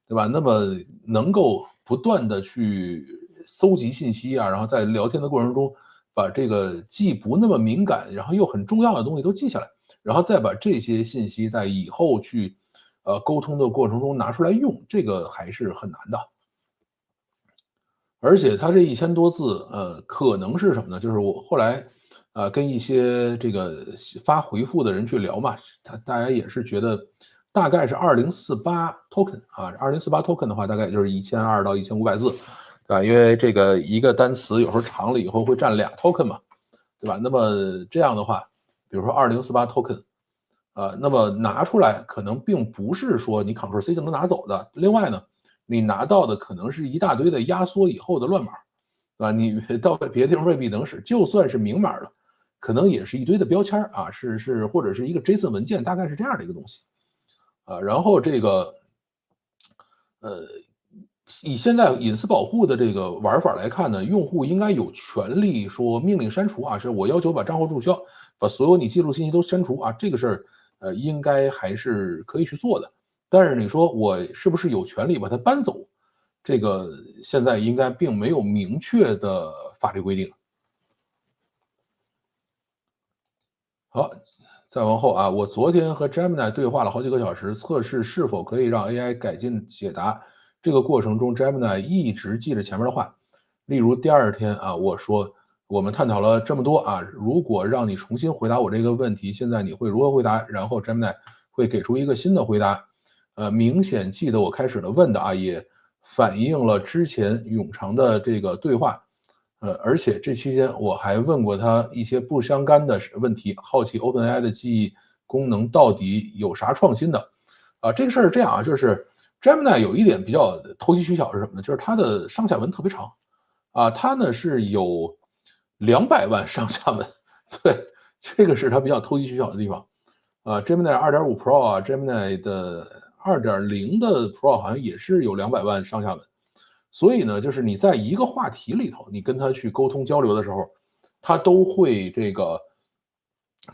对吧？那么能够不断的去搜集信息啊，然后在聊天的过程中，把这个既不那么敏感，然后又很重要的东西都记下来，然后再把这些信息在以后去沟通的过程中拿出来用，这个还是很难的。而且它这1000多字，可能是什么呢？就是我后来，跟一些这个发回复的人去聊嘛，大家也是觉得大概是2048 token 啊，2048 token 的话，大概也就是1200到1500字，对吧？因为这个一个单词有时候长了以后会占2 token 嘛，对吧？那么这样的话，比如说2048 token，那么拿出来可能并不是说你 Ctrl+C 就能拿走的。另外呢，你拿到的可能是一大堆的压缩以后的乱码，对吧？你到别的地方未必能使，就算是明码的，可能也是一堆的标签啊，或者是一个 JSON 文件，大概是这样的一个东西啊。然后这个，呃，以现在隐私保护的这个玩法来看呢，用户应该有权利说命令删除啊，是我要求把账号注销，把所有你记录信息都删除啊，这个事儿，应该还是可以去做的。但是你说我是不是有权利把它搬走？这个现在应该并没有明确的法律规定。好，再往后啊，我昨天和 Gemini 对话了好几个小时，测试是否可以让 AI 改进解答。这个过程中，Gemini 一直记着前面的话。例如第二天啊，我说我们探讨了这么多啊，如果让你重新回答我这个问题，现在你会如何回答？然后 Gemini 会给出一个新的回答。明显记得我开始的问的啊，也反映了之前永长的这个对话。而且这期间我还问过他一些不相干的问题，好奇 OpenAI 的记忆功能到底有啥创新的。这个事儿是这样啊，就是 Gemini 有一点比较投机取巧是什么呢？就是它的上下文特别长，它呢是有200万上下文，对，这个是它比较投机取巧的地方。Gemini 2.5 Pro 啊，Gemini 的2.0的 Pro 好像也是有200万上下文。所以呢，就是你在一个话题里头，你跟他去沟通交流的时候，他都会这个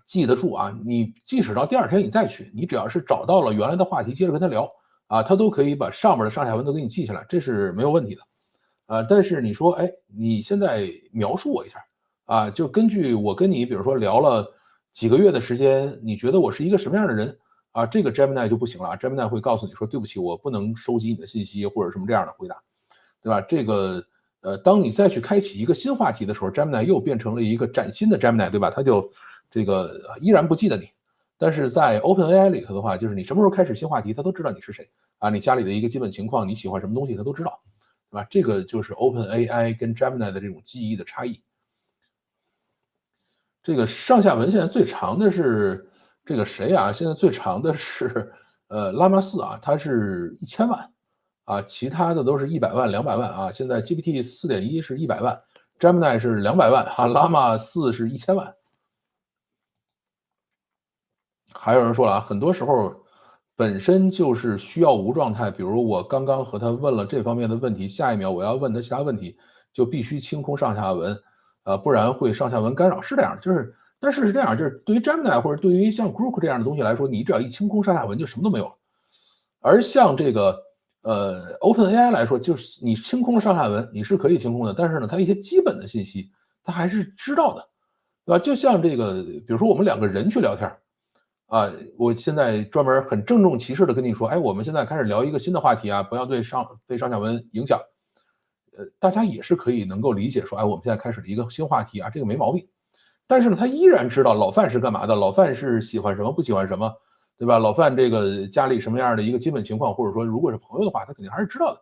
记得住啊。你即使到第二天你再去，你只要是找到了原来的话题，接着跟他聊啊，他都可以把上面的上下文都给你记下来，这是没有问题的。但是你说，哎，你现在描述我一下啊，就根据我跟你，比如说聊了几个月的时间，你觉得我是一个什么样的人啊？这个 Gemini 就不行了啊，Gemini 会告诉你说，对不起，我不能收集你的信息或者什么这样的回答。对吧？这个当你再去开启一个新话题的时候，Gemini 又变成了一个崭新的 Gemini，对吧？它就这个依然不记得你。但是在 OpenAI 里头的话，就是你什么时候开始新话题，它都知道你是谁啊，你家里的一个基本情况，你喜欢什么东西，它都知道，对吧？这个就是 OpenAI 跟 Gemini 的这种记忆的差异。这个上下文现在最长的是这个谁啊？现在最长的是拉玛4啊，它是1000万。其他的都是100万、200万啊。现在 GPT 4.1是100万，Gemini 是200万，Llama 4是1000万。还有人说了啊，很多时候本身就是需要无状态，比如我刚刚和他问了这方面的问题，下一秒我要问他其他问题，就必须清空上下文，不然会上下文干扰。是这样，但是是这样，就是对于 Gemini 或者对于像 Grok 这样的东西来说，你只要一清空上下文，就什么都没有了。而像这个OpenAI 来说，就是你清空了上下文，你是可以清空的，但是呢，它一些基本的信息，它还是知道的，对吧？就像这个，比如说我们两个人去聊天我现在专门很郑重其事的跟你说，哎，我们现在开始聊一个新的话题啊，不要被上下文影响。大家也是可以能够理解说，哎，我们现在开始了一个新话题啊，这个没毛病。但是呢，他依然知道老范是干嘛的，老范是喜欢什么，不喜欢什么，对吧？老范这个家里什么样的一个基本情况，或者说如果是朋友的话，他肯定还是知道的，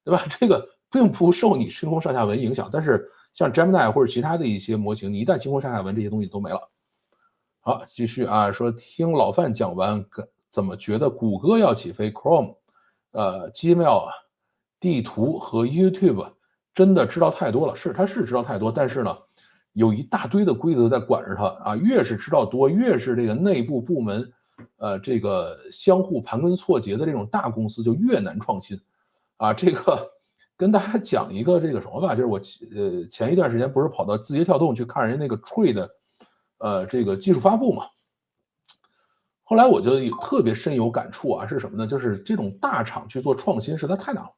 对吧？这个并不受你清空上下文影响。但是像 Gemini 或者其他的一些模型，你一旦清空上下文，这些东西都没了。好，继续啊，说听老范讲完，怎么觉得谷歌要起飞，Chrome、Gmail、地图和 YouTube 真的知道太多了？是，他是知道太多，但是呢，有一大堆的规则在管着它啊，越是知道多，越是这个内部部门，这个相互盘根错节的这种大公司就越难创新啊。这个跟大家讲一个这个什么吧，就是我前一段时间不是跑到字节跳动去看人家那个 Tree 的这个技术发布嘛，后来我就特别深有感触啊，是什么呢？就是这种大厂去做创新实在太难了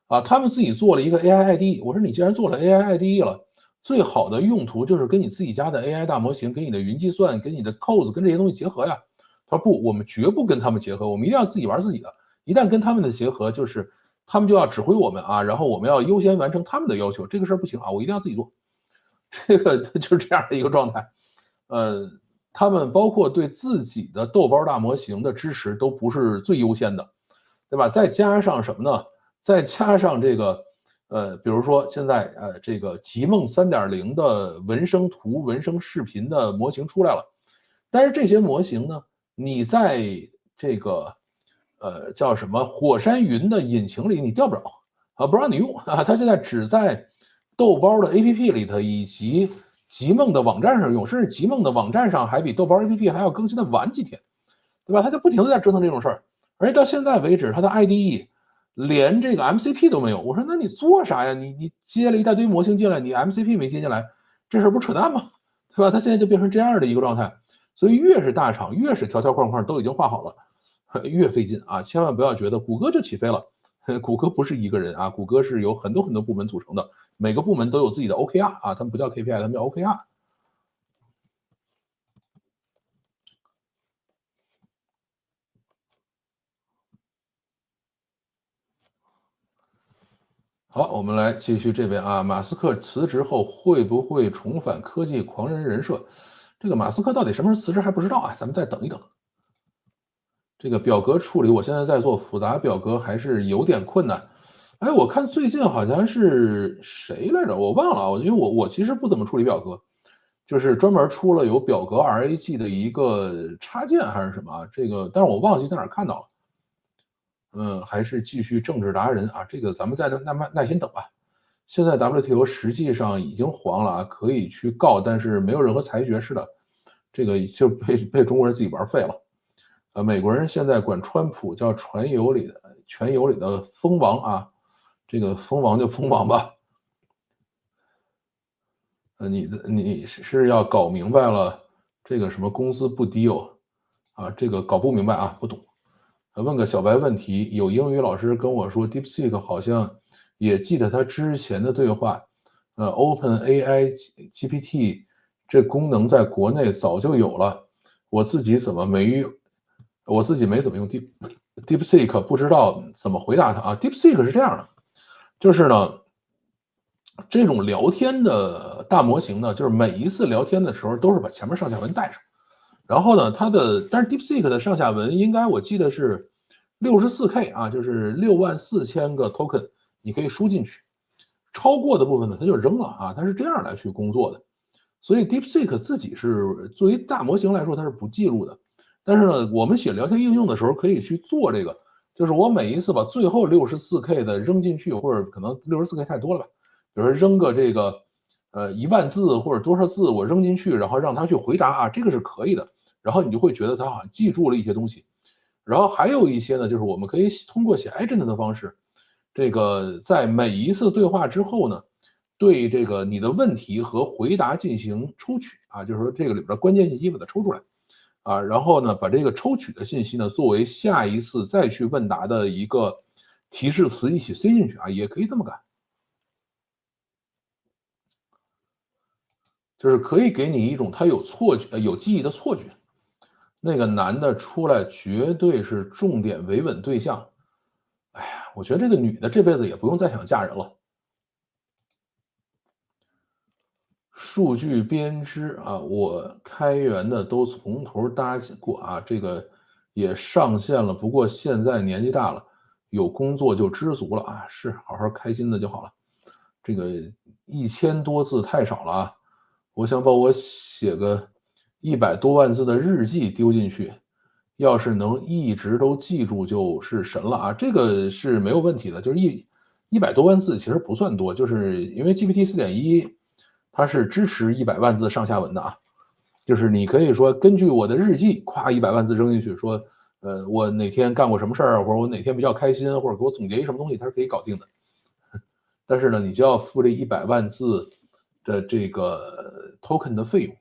啊。他们自己做了一个 AI IDE，我说你既然做了 AI IDE 了，最好的用途就是跟你自己家的 AI 大模型、跟你的云计算、跟你的 codes 跟这些东西结合呀。他说不，我们绝不跟他们结合，我们一定要自己玩自己的。一旦跟他们的结合，就是他们就要指挥我们啊，然后我们要优先完成他们的要求，这个事儿不行啊，我一定要自己做。这个就是这样的一个状态。他们包括对自己的豆包大模型的支持都不是最优先的，对吧？再加上什么呢？再加上这个，比如说现在这个极梦3.0的文生图、文生视频的模型出来了，但是这些模型呢，你在这个叫什么火山云的引擎里你调不了啊，不让你用啊，它现在只在豆包的 APP 里头以及极梦的网站上用，甚至极梦的网站上还比豆包 APP 还要更新的晚几天，对吧？他就不停的在折腾这种事儿，而且到现在为止，它的 IDE 连这个 MCP 都没有。我说那你做啥呀？你接了一大堆模型进来，你 MCP 没接进来，这事儿不扯淡吗？对吧？它现在就变成这样的一个状态，所以越是大厂，越是条条框框都已经画好了，越费劲啊！千万不要觉得谷歌就起飞了，谷歌不是一个人啊，谷歌是由很多很多部门组成的，每个部门都有自己的 OKR 啊，他们不叫 KPI，他们叫 OKR。好，我们来继续这边啊。马斯克辞职后会不会重返科技狂人人设？这个马斯克到底什么时候辞职还不知道啊，咱们再等一等。这个表格处理，我现在在做复杂表格，还是有点困难。哎，我看最近好像是谁来着，我忘了啊。因为我其实不怎么处理表格，就是专门出了有表格 RAG 的一个插件还是什么啊，这个，但是我忘记在哪儿看到了。还是继续政治达人啊，这个咱们再耐心等吧。现在 WTO 实际上已经黄了啊，可以去告，但是没有任何裁决。是的，这个就被中国人自己玩废了。美国人现在管川普叫全油里的蜂王啊，这个蜂王就蜂王吧。你是要搞明白了这个什么公司不低哦啊，这个搞不明白啊，不懂。问个小白问题，有英语老师跟我说，DeepSeek 好像也记得他之前的对话，OpenAI GPT 这功能在国内早就有了，我自己没怎么用 DeepSeek，不知道怎么回答他啊。DeepSeek 是这样的，就是呢，这种聊天的大模型呢，就是每一次聊天的时候都是把前面上下文带上。然后呢，但是 DeepSeek 的上下文应该我记得是64K 啊，就是64000个 token，你可以输进去，超过的部分呢，它就扔了啊，它是这样来去工作的。所以 DeepSeek 自己是作为大模型来说，它是不记录的。但是呢，我们写聊天应用的时候可以去做这个，就是我每一次把最后64K 的扔进去，或者可能64K 太多了吧，比如说扔个这个10000字或者多少字我扔进去，然后让它去回答啊，这个是可以的。然后你就会觉得它好像记住了一些东西。然后还有一些呢，就是我们可以通过写 agent 的方式，这个在每一次对话之后呢，对这个你的问题和回答进行抽取啊，就是说这个里边的关键信息把它抽出来啊，然后呢把这个抽取的信息呢作为下一次再去问答的一个提示词一起塞进去啊，也可以这么干，就是可以给你一种它有错觉、有记忆的错觉。那个男的出来绝对是重点维稳对象。哎呀，我觉得这个女的这辈子也不用再想嫁人了。数据编织啊，我开源的都从头搭起过啊，这个也上线了。不过现在年纪大了，有工作就知足了啊，是好好开心的就好了。这个1000多字太少了啊，我想把我写个100多万字的日记丢进去，要是能一直都记住就是神了啊，这个是没有问题的，就是100多万字其实不算多，就是因为 GPT 4.1它是支持100万字上下文的啊，就是你可以说根据我的日记，夸100万字扔进去，说我哪天干过什么事儿，或者我哪天比较开心，或者给我总结一什么东西，它是可以搞定的。但是呢，你就要付这100万字的这个 token 的费用。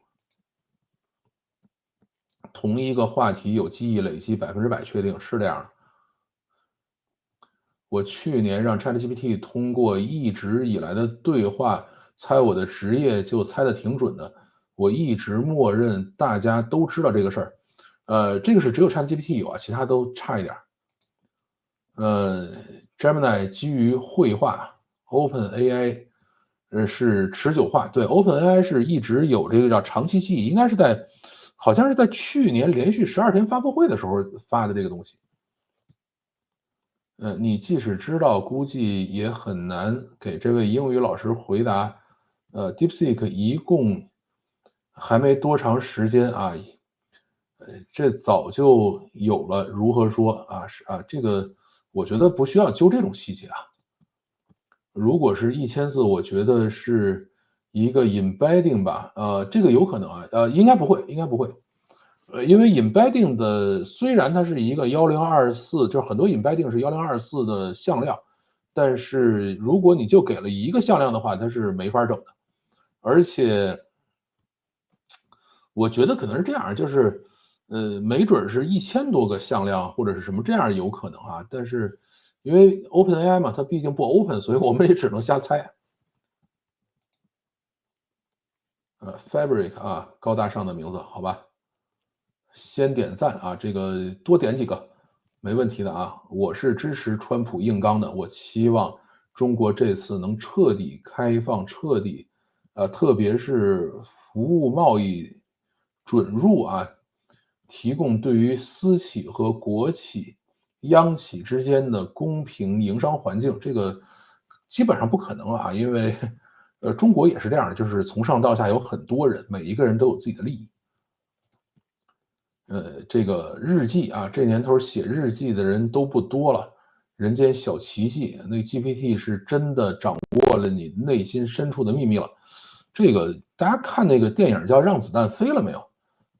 同一个话题有记忆累积100%确定，是这样的。我去年让 ChatGPT 通过一直以来的对话猜我的职业，就猜的挺准的。我一直默认大家都知道这个事儿，这个是只有 ChatGPT 有啊，其他都差一点。Gemini 基于绘画 ，OpenAI 是持久化，对 OpenAI 是一直有这个叫长期记忆，应该是好像是在去年连续12天发布会的时候发的这个东西。你即使知道，估计也很难给这位英语老师回答。DeepSeek 一共还没多长时间啊，这早就有了。如何说啊？这个我觉得不需要揪这种细节啊。如果是1000字，我觉得是一个 embedding 吧，这个有可能啊，应该不会，应该不会。因为 embedding 的虽然它是一个1024，就是很多 embedding 是1024的向量，但是如果你就给了一个向量的话，它是没法整的。而且我觉得可能是这样，就是没准是1000多个向量或者是什么这样有可能啊。但是因为 OpenAI 嘛，它毕竟不 open，所以我们也只能瞎猜。Fabric 啊，高大上的名字，好吧。先点赞啊，这个多点几个，没问题的啊。我是支持川普硬刚的，我期望中国这次能彻底开放，特别是服务贸易准入啊，提供对于私企和国企、央企之间的公平营商环境，这个基本上不可能啊，因为中国也是这样的，就是从上到下有很多人，每一个人都有自己的利益。这个日记啊，这年头写日记的人都不多了。人间小奇迹，那 GPT 是真的掌握了你内心深处的秘密了。这个大家看那个电影叫《让子弹飞》了没有？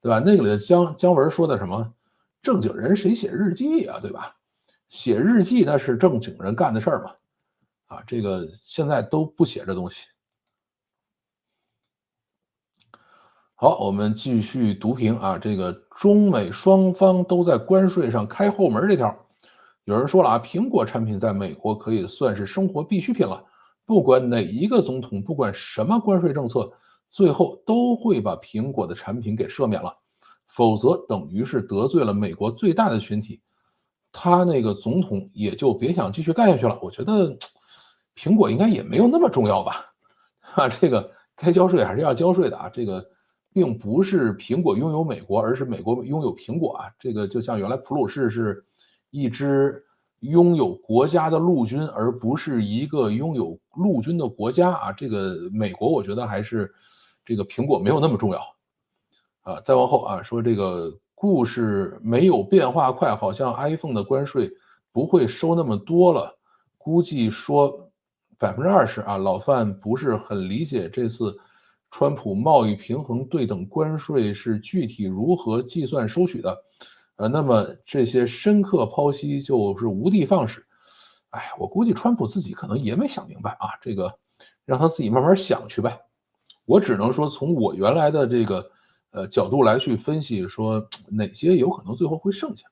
对吧？那个里的姜文说的什么正经人谁写日记啊？对吧？写日记那是正经人干的事儿嘛。啊，这个现在都不写这东西。好，我们继续读评啊，这个中美双方都在关税上开后门这条，有人说了啊，苹果产品在美国可以算是生活必需品了，不管哪一个总统，不管什么关税政策，最后都会把苹果的产品给赦免了，否则等于是得罪了美国最大的群体，他那个总统也就别想继续干下去了。我觉得苹果应该也没有那么重要吧，这个该交税还是要交税的啊，这个。并不是苹果拥有美国，而是美国拥有苹果啊。这个就像原来普鲁士是一支拥有国家的陆军，而不是一个拥有陆军的国家啊。这个美国我觉得还是这个苹果没有那么重要啊。再往后啊，说这个故事没有变化快，好像 iPhone 的关税不会收那么多了，估计说20%啊。老范不是很理解这次。川普贸易平衡对等关税是具体如何计算收取的？那么这些深刻剖析就是无的放矢。哎，我估计川普自己可能也没想明白啊，这个让他自己慢慢想去呗。我只能说从我原来的这个角度来去分析，说哪些有可能最后会剩下。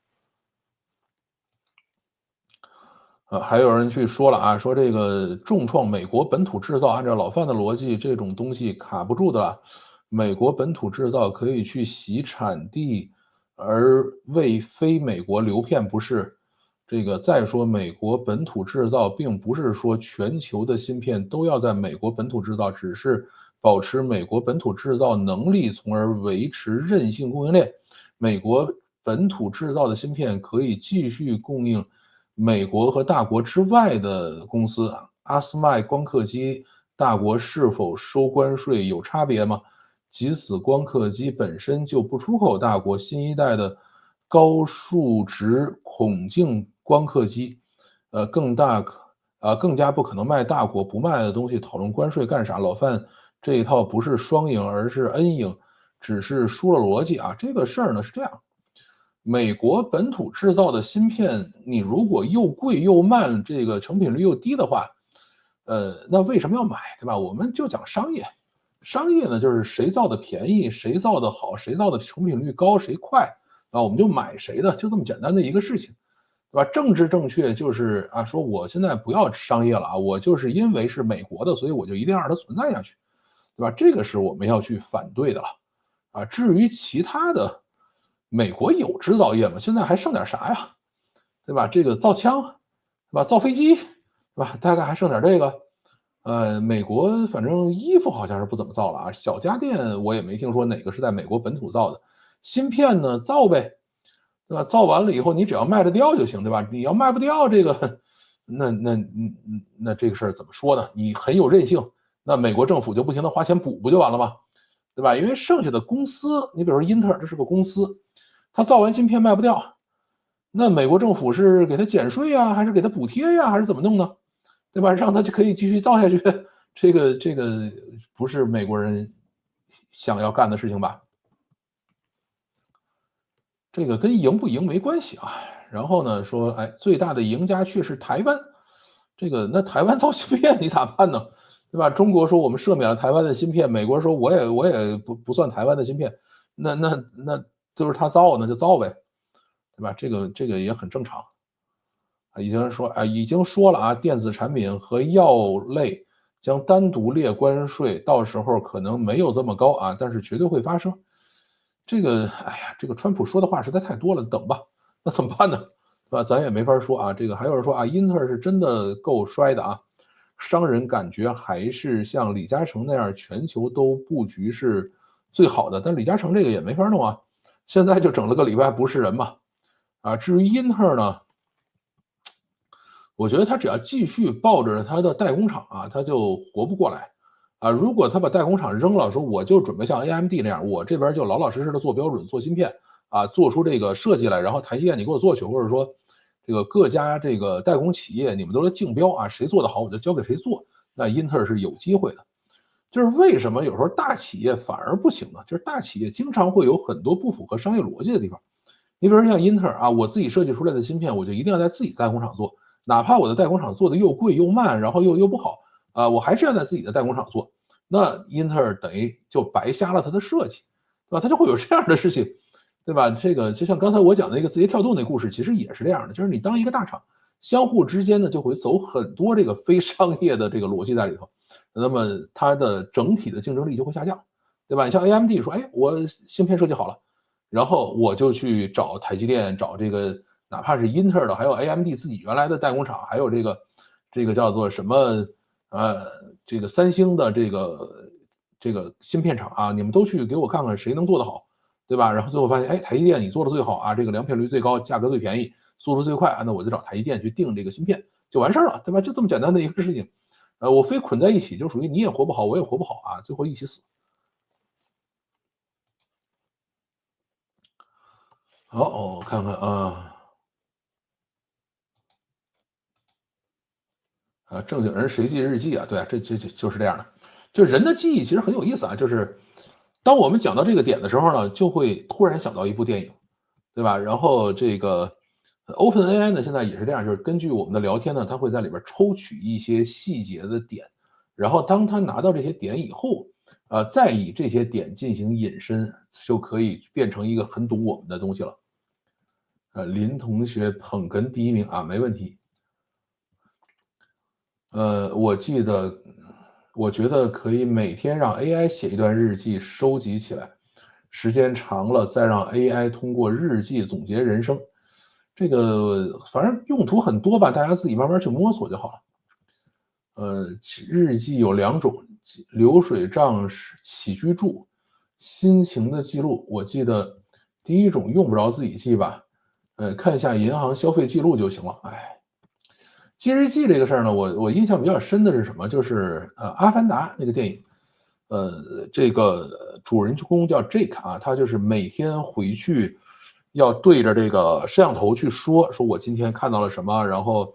还有人去说了啊，说这个重创美国本土制造，按照老范的逻辑，这种东西卡不住的了。美国本土制造可以去洗产地，而为非美国留片，不是？这个再说，美国本土制造并不是说全球的芯片都要在美国本土制造，只是保持美国本土制造能力，从而维持韧性供应链。美国本土制造的芯片可以继续供应。美国和大国之外的公司，阿斯麦光刻机，大国是否收关税有差别吗？极紫光刻机本身就不出口大国，新一代的高数值孔径光刻机，更加不可能卖大国，不卖的东西讨论关税干啥？老范这一套不是双赢，而是 N 赢，只是输了逻辑啊。这个事儿呢是这样，美国本土制造的芯片，你如果又贵又慢，这个成品率又低的话，那为什么要买，对吧？我们就讲商业，商业呢就是谁造的便宜，谁造的好，谁造的成品率高，谁快啊，我们就买谁的，就这么简单的一个事情。对吧？政治正确就是啊，说我现在不要商业了啊，我就是因为是美国的，所以我就一定要让它存在下去，对吧？这个是我们要去反对的了啊。至于其他的，美国有制造业吗？现在还剩点啥呀？对吧？这个造枪，对吧？造飞机，对吧？大概还剩点这个。美国反正衣服好像是不怎么造了啊，小家电我也没听说哪个是在美国本土造的。芯片呢，造呗。对吧？造完了以后，你只要卖得掉就行，对吧？你要卖不掉这个，那这个事儿怎么说呢？你很有韧性，那美国政府就不停的花钱补不就完了吗？对吧？因为剩下的公司，你比如说英特尔，这是个公司，它造完芯片卖不掉，那美国政府是给它减税呀，还是给它补贴呀，还是怎么弄呢？对吧？让它就可以继续造下去，这个不是美国人想要干的事情吧？这个跟赢不赢没关系啊。然后呢，说，哎，最大的赢家却是台湾。那台湾造芯片你咋办呢？对吧？中国说我们赦免了台湾的芯片，美国说我也不算台湾的芯片，那就是他造，那就造呗，对吧？这个也很正常啊。已经说了啊，电子产品和药类将单独列关税，到时候可能没有这么高啊，但是绝对会发生。哎呀，这个川普说的话实在太多了，等吧，那怎么办呢？对吧？咱也没法说啊。这个还有人说啊，英特尔是真的够衰的啊，商人感觉还是像李嘉诚那样，全球都布局是最好的。但李嘉诚这个也没法弄啊，现在就整了个里外不是人嘛。啊，至于英特尔呢，我觉得他只要继续抱着他的代工厂啊，他就活不过来。啊，如果他把代工厂扔了，说我就准备像 AMD 那样，我这边就老老实实的做标准、做芯片啊，做出这个设计来，然后台积电你给我做去，或者说这个各家这个代工企业你们都来竞标啊，谁做的好我就交给谁做，那英特尔是有机会的。就是为什么有时候大企业反而不行呢？就是大企业经常会有很多不符合商业逻辑的地方。你比如说像英特尔啊，我自己设计出来的芯片，我就一定要在自己代工厂做，哪怕我的代工厂做的又贵又慢，然后又不好啊，我还是要在自己的代工厂做。那英特尔等于就白瞎了它的设计，对吧？它就会有这样的事情，对吧？这个就像刚才我讲的那个字节跳动那故事，其实也是这样的，就是你当一个大厂，相互之间呢就会走很多这个非商业的这个逻辑在里头，那么它的整体的竞争力就会下降，对吧？你像 AMD 说，哎，我芯片设计好了。然后我就去找台积电，找这个哪怕是英特尔的，还有 AMD 自己原来的代工厂，还有这个叫做什么这个三星的这个芯片厂啊，你们都去给我看看谁能做得好，对吧？然后最后发现，哎，台积电你做的最好啊，这个良品率最高，价格最便宜，速度最快啊，那我就找台积电去定这个芯片就完事儿了，对吧？就这么简单的一个事情，我非捆在一起，就属于你也活不好，我也活不好啊，最后一起死。好，我看看啊。正经人谁记日记啊？对啊，这就是这样的。就人的记忆其实很有意思啊，就是当我们讲到这个点的时候呢，就会突然想到一部电影，对吧？然后这个OpenAI 呢，现在也是这样，就是根据我们的聊天呢，它会在里边抽取一些细节的点，然后当他拿到这些点以后，再以这些点进行引申，就可以变成一个很懂我们的东西了。林同学捧哏第一名啊，没问题。我记得，我觉得可以每天让 AI 写一段日记，收集起来，时间长了再让 AI 通过日记总结人生。这个反正用途很多吧，大家自己慢慢去摸索就好了。日记有两种，流水账是起居注，心情的记录。我记得第一种用不着自己记吧，看一下银行消费记录就行了。哎。记日记这个事儿呢，我印象比较深的是什么？就是《阿凡达》那个电影，这个主人公叫 Jake 啊，他就是每天回去要对着这个摄像头去说我今天看到了什么，然后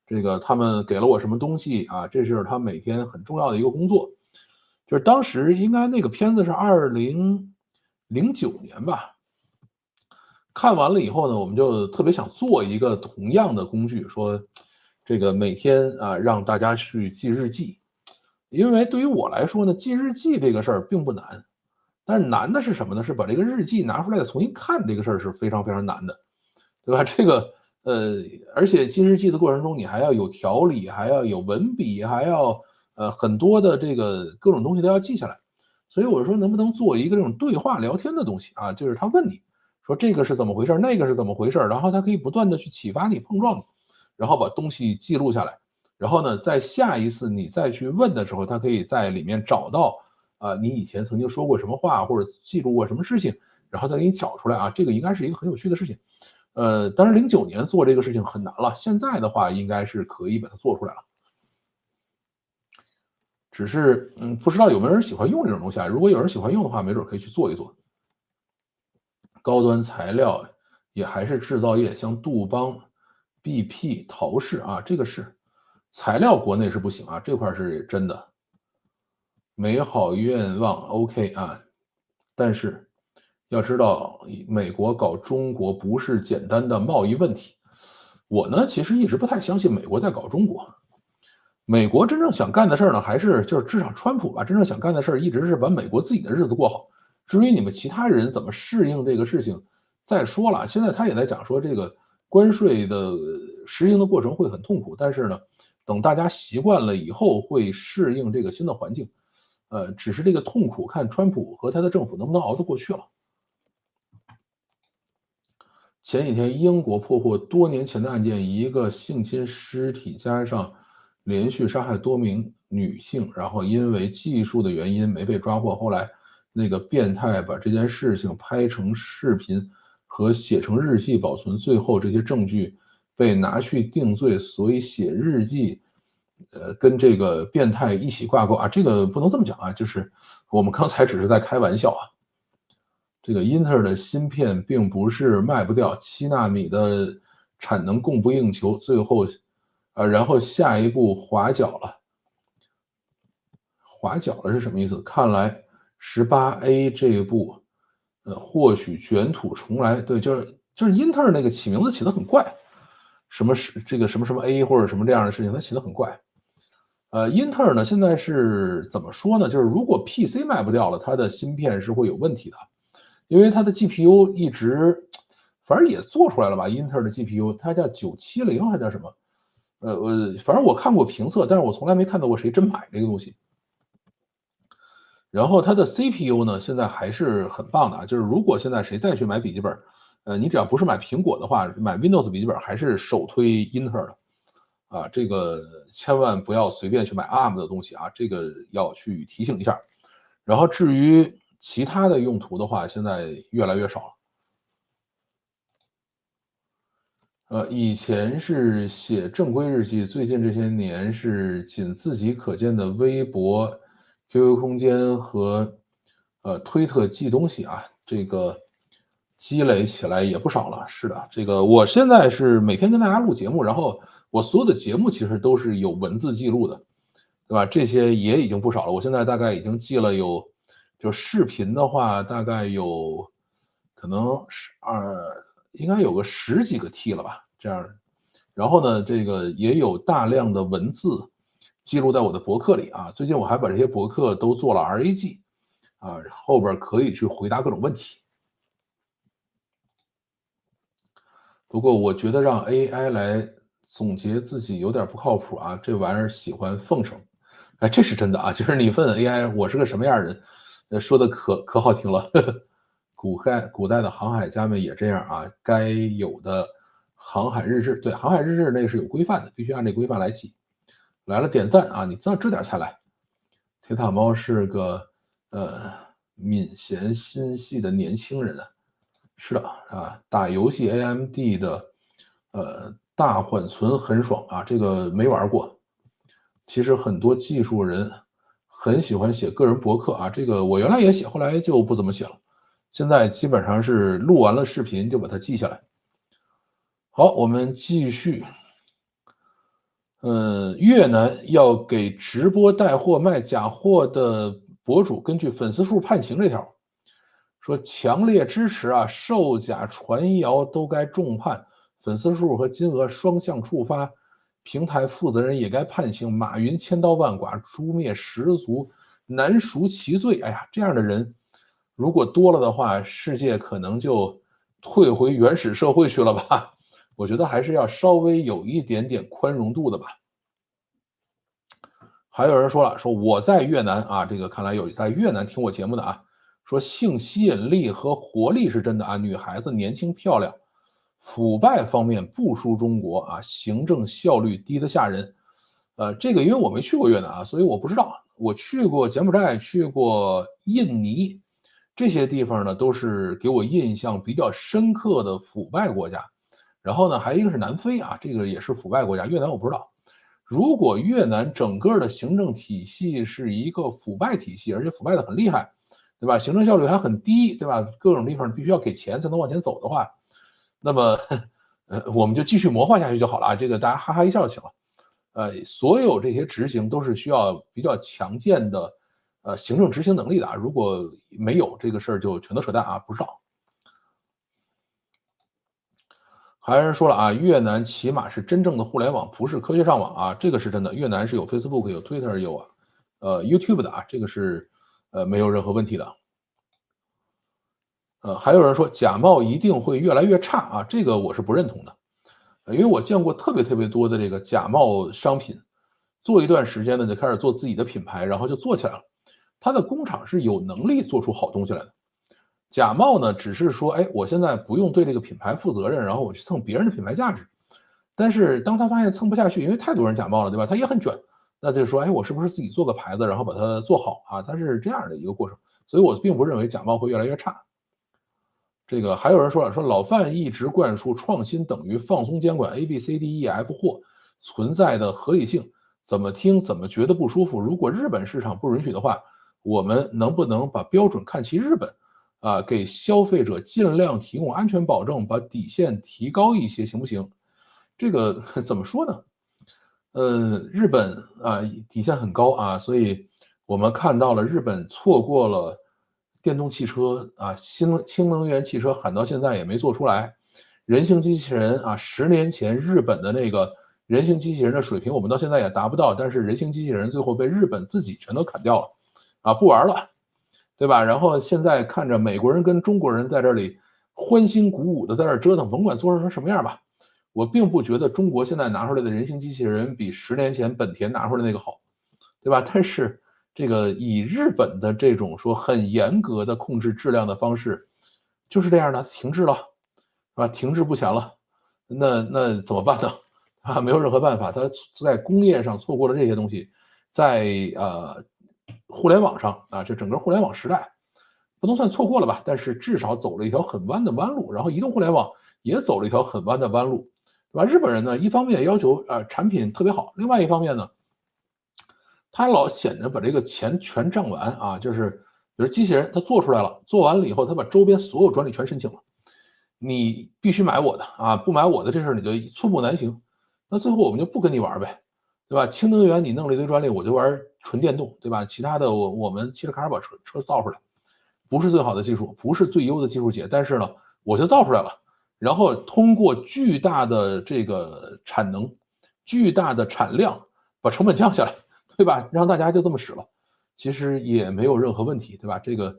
这个他们给了我什么东西啊，这是他每天很重要的一个工作。就是当时应该那个片子是2009年吧。看完了以后呢，我们就特别想做一个同样的工具，说这个每天啊让大家去记日记。因为对于我来说呢，记日记这个事儿并不难，但是难的是什么呢？是把这个日记拿出来再重新看这个事儿是非常非常难的，对吧？这个呃，而且记日记的过程中，你还要有条理，还要有文笔，还要很多的这个各种东西都要记下来。所以我说能不能做一个这种对话聊天的东西啊？就是他问你说这个是怎么回事，那个是怎么回事，然后他可以不断的去启发你、碰撞你，然后把东西记录下来。然后呢，在下一次你再去问的时候，他可以在里面找到你以前曾经说过什么话，或者记录过什么事情，然后再给你找出来啊。这个应该是一个很有趣的事情。当然09年做这个事情很难了，现在的话应该是可以把它做出来了。只是不知道有没有人喜欢用这种东西啊？如果有人喜欢用的话，没准可以去做一做。高端材料也还是制造业，像杜邦、BP、陶氏啊，这个是材料国内是不行啊，这块是真的。美好愿望 OK 啊，但是要知道，美国搞中国不是简单的贸易问题。我呢，其实一直不太相信美国在搞中国。美国真正想干的事儿呢，还是就是至少川普吧，真正想干的事儿一直是把美国自己的日子过好。至于你们其他人怎么适应这个事情，再说了。现在他也在讲说，这个关税的实行的过程会很痛苦，但是呢，等大家习惯了以后，会适应这个新的环境。只是这个痛苦，看川普和他的政府能不能熬得过去了。前几天，英国破获多年前的案件，一个性侵尸体加上连续杀害多名女性，然后因为技术的原因没被抓获。后来，那个变态把这件事情拍成视频和写成日记保存，最后这些证据被拿去定罪，所以写日记，跟这个变态一起挂钩啊。这个不能这么讲啊，就是我们刚才只是在开玩笑啊。这个英特尔的芯片并不是卖不掉，7纳米的产能供不应求，最后，然后下一步滑脚了。滑脚了是什么意思？看来18A 这一步，或许卷土重来。对，就是英特尔那个起名字起得很怪，什么是这个什么什么 A 或者什么这样的事情，它起得很怪。英特尔呢现在是怎么说呢？就是如果 PC 卖不掉了，它的芯片是会有问题的。因为它的 GPU 一直，反正也做出来了吧，英特尔的 GPU，它叫970还叫什么？反正我看过评测，但是我从来没看到过谁真买这个东西。然后它的 CPU 呢，现在还是很棒的啊，就是如果现在谁再去买笔记本，你只要不是买苹果的话，买 Windows 笔记本还是首推英特尔的。啊，这个千万不要随便去买 ARM 的东西啊，这个要去提醒一下。然后至于其他的用途的话，现在越来越少了。以前是写正规日记，最近这些年是仅自己可见的微博、QQ 空间和推特记东西啊，这个积累起来也不少了。是的，这个我现在是每天跟大家录节目，然后我所有的节目其实都是有文字记录的，对吧？这些也已经不少了。我现在大概已经记了有，就视频的话大概有，可能应该有个十几个 T 了吧，这样。然后呢，这个也有大量的文字记录在我的博客里啊。最近我还把这些博客都做了 RAG 啊，后边可以去回答各种问题。不过我觉得让 AI 来总结自己有点不靠谱啊，这玩意儿喜欢奉承。哎，这是真的啊，就是你问 AI 我是个什么样的人，说的可好听了。古代的航海家们也这样啊，该有的航海日志，对，航海日志那是有规范的，必须按这规范来记。来了点赞啊，你这点才来。铁塔猫是个敏贤心细的年轻人啊。是的啊，打游戏 AMD 的大缓存很爽啊，这个没玩过。其实很多技术人很喜欢写个人博客啊，这个我原来也写，后来就不怎么写了。现在基本上是录完了视频就把它记下来。好，我们继续。越南要给直播带货卖假货的博主根据粉丝数判刑这条说强烈支持啊，售假传谣都该重判，粉丝数和金额双向触发，平台负责人也该判刑。马云千刀万剐，诛灭十族，难赎其罪。哎呀，这样的人如果多了的话，世界可能就退回原始社会去了吧？我觉得还是要稍微有一点点宽容度的吧。还有人说了，说我在越南啊，这个看来有在越南听我节目的啊，说性吸引力和活力是真的啊，女孩子年轻漂亮，腐败方面不输中国啊，行政效率低得吓人。这个因为我没去过越南啊，所以我不知道。我去过柬埔寨，去过印尼，这些地方呢都是给我印象比较深刻的腐败国家。然后呢，还一个是南非啊，这个也是腐败国家。越南我不知道。如果越南整个的行政体系是一个腐败体系，而且腐败的很厉害，对吧？行政效率还很低，对吧？各种地方必须要给钱才能往前走的话，那么我们就继续魔化下去就好了啊，这个大家哈哈一笑就行了。所有这些执行都是需要比较强健的行政执行能力的啊，如果没有这个事儿就全都扯淡啊，不知道。还有人说了啊，越南起码是真正的互联网，不是科学上网啊，这个是真的。越南是有 Facebook、有 Twitter、有YouTube 的啊，这个是没有任何问题的。还有人说假冒一定会越来越差啊，这个我是不认同的，因为我见过特别多的这个假冒商品，做一段时间呢就开始做自己的品牌，然后就做起来了。他的工厂是有能力做出好东西来的。假冒呢，只是说，哎，我现在不用对这个品牌负责任，然后我去蹭别人的品牌价值。但是当他发现蹭不下去，因为太多人假冒了，对吧？他也很卷，那就说，哎，我是不是自己做个牌子，然后把它做好啊？它是这样的一个过程，所以我并不认为假冒会越来越差。这个还有人说了，说老范一直灌输创新等于放松监管 ABCDEF 或存在的合理性，怎么听怎么觉得不舒服。如果日本市场不允许的话，我们能不能把标准看齐日本？啊，给消费者尽量提供安全保证，把底线提高一些，行不行？这个怎么说呢？日本啊底线很高啊，所以我们看到了日本错过了电动汽车啊，新能源汽车喊到现在也没做出来。人形机器人啊，10年前日本的那个人形机器人的水平，我们到现在也达不到，但是人形机器人最后被日本自己全都砍掉了，啊，不玩了。对吧？然后现在看着美国人跟中国人在这里欢欣鼓舞的在这折腾，甭管做成什么样吧，我并不觉得中国现在拿出来的人形机器人比10年前本田拿出来那个好，对吧？但是这个以日本的这种说很严格的控制质量的方式，就是这样的，停滞了，是吧？停滞不前了，那怎么办呢？啊，没有任何办法，它在工业上错过了这些东西，在互联网上啊，这整个互联网时代不能算错过了吧，但是至少走了一条很弯的弯路。然后移动互联网也走了一条很弯的弯路，对吧？日本人呢，一方面要求产品特别好，另外一方面呢，他老显着把这个钱全挣完啊，就是比如机器人他做出来了，做完了以后，他把周边所有专利全申请了，你必须买我的啊，不买我的这事儿你就寸步难行。那最后我们就不跟你玩呗，对吧？氢能源你弄了一堆专利，我就玩纯电动，对吧？其他的我们汽车卡尔把车造出来，不是最好的技术，不是最优的技术解，但是呢，我就造出来了，然后通过巨大的这个产能、巨大的产量，把成本降下来，对吧？让大家就这么使了，其实也没有任何问题，对吧？这个，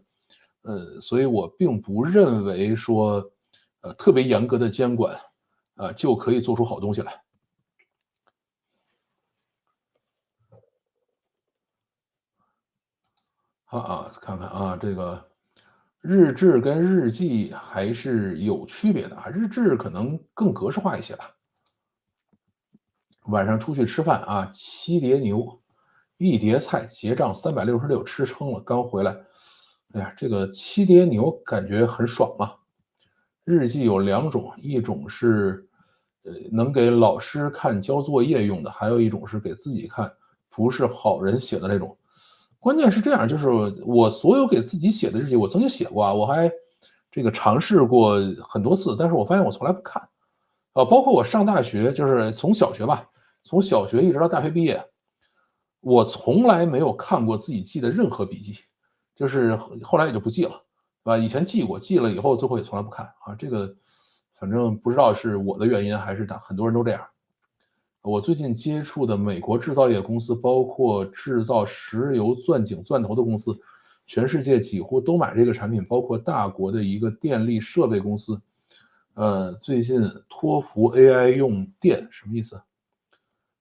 所以我并不认为说，特别严格的监管，就可以做出好东西来。看看啊，这个日志跟日记还是有区别的啊，日志可能更格式化一些吧。晚上出去吃饭啊，7碟牛，1碟菜，结账366，吃撑了，刚回来。哎呀，这个7碟牛感觉很爽啊。日记有2种，一种是能给老师看交作业用的，还有一种是给自己看，不是好人写的那种。关键是这样，就是我所有给自己写的日记，我曾经写过啊，我还这个尝试过很多次，但是我发现我从来不看啊，包括我上大学，就是从小学吧，从小学一直到大学毕业，我从来没有看过自己记的任何笔记，就是后来也就不记了，对吧？以前记过，记了以后最后也从来不看啊。这个反正不知道是我的原因还是很多人都这样。我最近接触的美国制造业公司，包括制造石油钻井钻头的公司，全世界几乎都买这个产品，包括大国的一个电力设备公司。最近托福 AI 用电什么意思？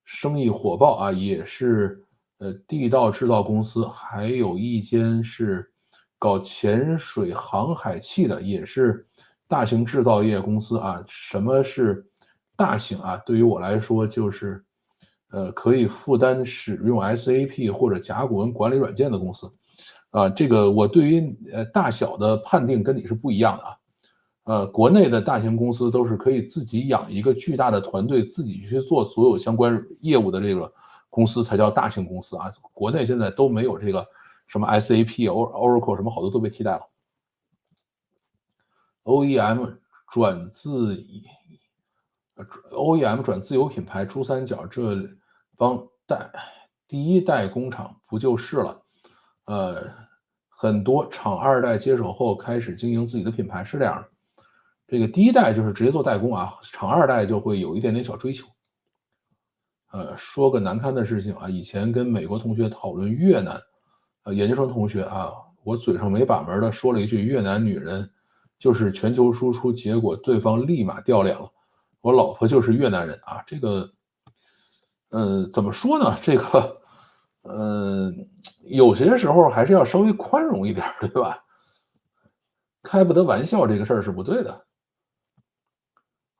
生意火爆啊，也是地道制造公司，还有一间是搞潜水航海器的，也是大型制造业公司啊。什么是大型啊？对于我来说就是可以负担使用 SAP 或者甲骨文管理软件的公司啊。这个我对于大小的判定跟你是不一样的啊。国内的大型公司都是可以自己养一个巨大的团队，自己去做所有相关业务的这个公司才叫大型公司啊。国内现在都没有这个什么 SAP、Oracle 什么好多都被替代了。OEM 转自 OEM 转自有品牌，珠三角这帮第一代工厂不就是了？很多厂二代接手后开始经营自己的品牌，是这样的。这个第一代就是直接做代工啊，厂二代就会有一点点小追求。说个难堪的事情啊，以前跟美国同学讨论越南，研究生同学啊，我嘴上没把门的说了一句越南女人就是全球输出，结果对方立马掉脸了。我老婆就是越南人啊，这个，怎么说呢？这个，呃，有些时候还是要稍微宽容一点，对吧？开不得玩笑这个事儿是不对的。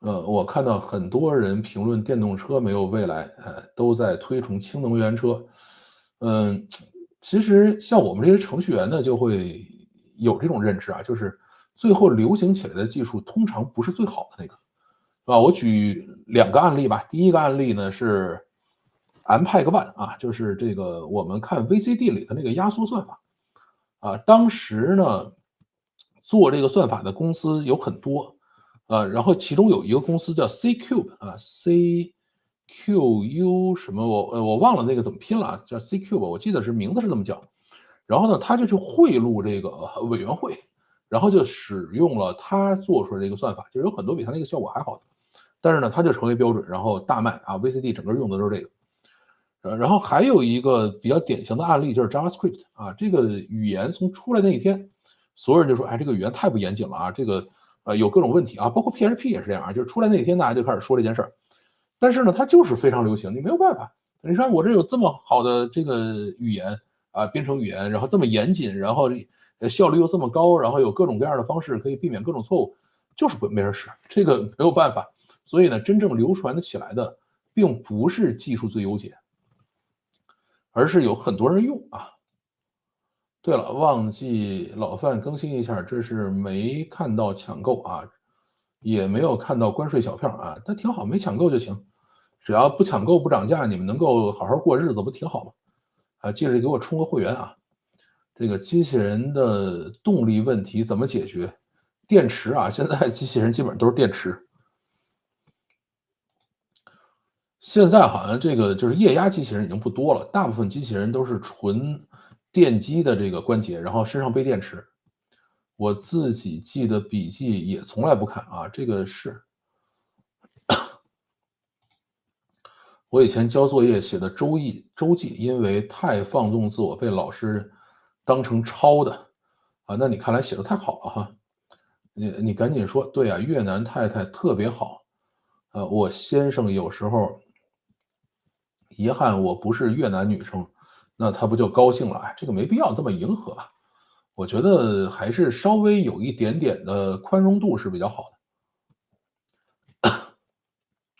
我看到很多人评论电动车没有未来，都在推崇氢能源车。嗯，其实像我们这些程序员呢，就会有这种认知啊，就是最后流行起来的技术通常不是最好的那个，是吧？我举两个案例吧。第一个案例呢是 MPEG One 啊，就是这个我们看 VCD 里的那个压缩算法啊。当时呢，做这个算法的公司有很多，然后其中有一个公司叫 C-Cube 啊，CQU 什么我忘了那个怎么拼了啊，叫 C-Cube，我记得是名字是这么叫。然后呢，他就去贿赂这个委员会，然后就使用了他做出来这个算法，就有很多比他那个效果还好的，但是呢，他就成为标准，然后大卖啊，VCD 整个用的都是这个。然后还有一个比较典型的案例就是 JavaScript 啊，这个语言从出来那一天，所有人就说，哎，这个语言太不严谨了啊，这个有各种问题啊，包括 PHP 也是这样啊，就是出来那一天大家就开始说这件事儿，但是呢，它就是非常流行，你没有办法。你看我这有这么好的这个语言啊，编程语言，然后这么严谨，然后效率又这么高，然后有各种各样的方式可以避免各种错误，就是没人使，这个没有办法。所以呢，真正流传的起来的，并不是技术最优解，而是有很多人用啊。对了，忘记老范更新一下，这是没看到抢购啊，也没有看到关税小票啊，那挺好，没抢购就行，只要不抢购不涨价，你们能够好好过日子不挺好吗？啊，记着给我充个会员啊。这个机器人的动力问题怎么解决？电池啊，现在机器人基本都是电池。现在好像这个就是液压机器人已经不多了，大部分机器人都是纯电机的这个关节，然后身上背电池。我自己记的笔记也从来不看啊，这个是我以前交作业写的周记，因为太放纵自我，被老师当成抄的啊。那你看来写的太好了哈，你赶紧说，对啊，越南太太特别好。我先生有时候遗憾我不是越南女生，那他不就高兴了？哎，这个没必要这么迎合吧？我觉得还是稍微有一点点的宽容度是比较好的。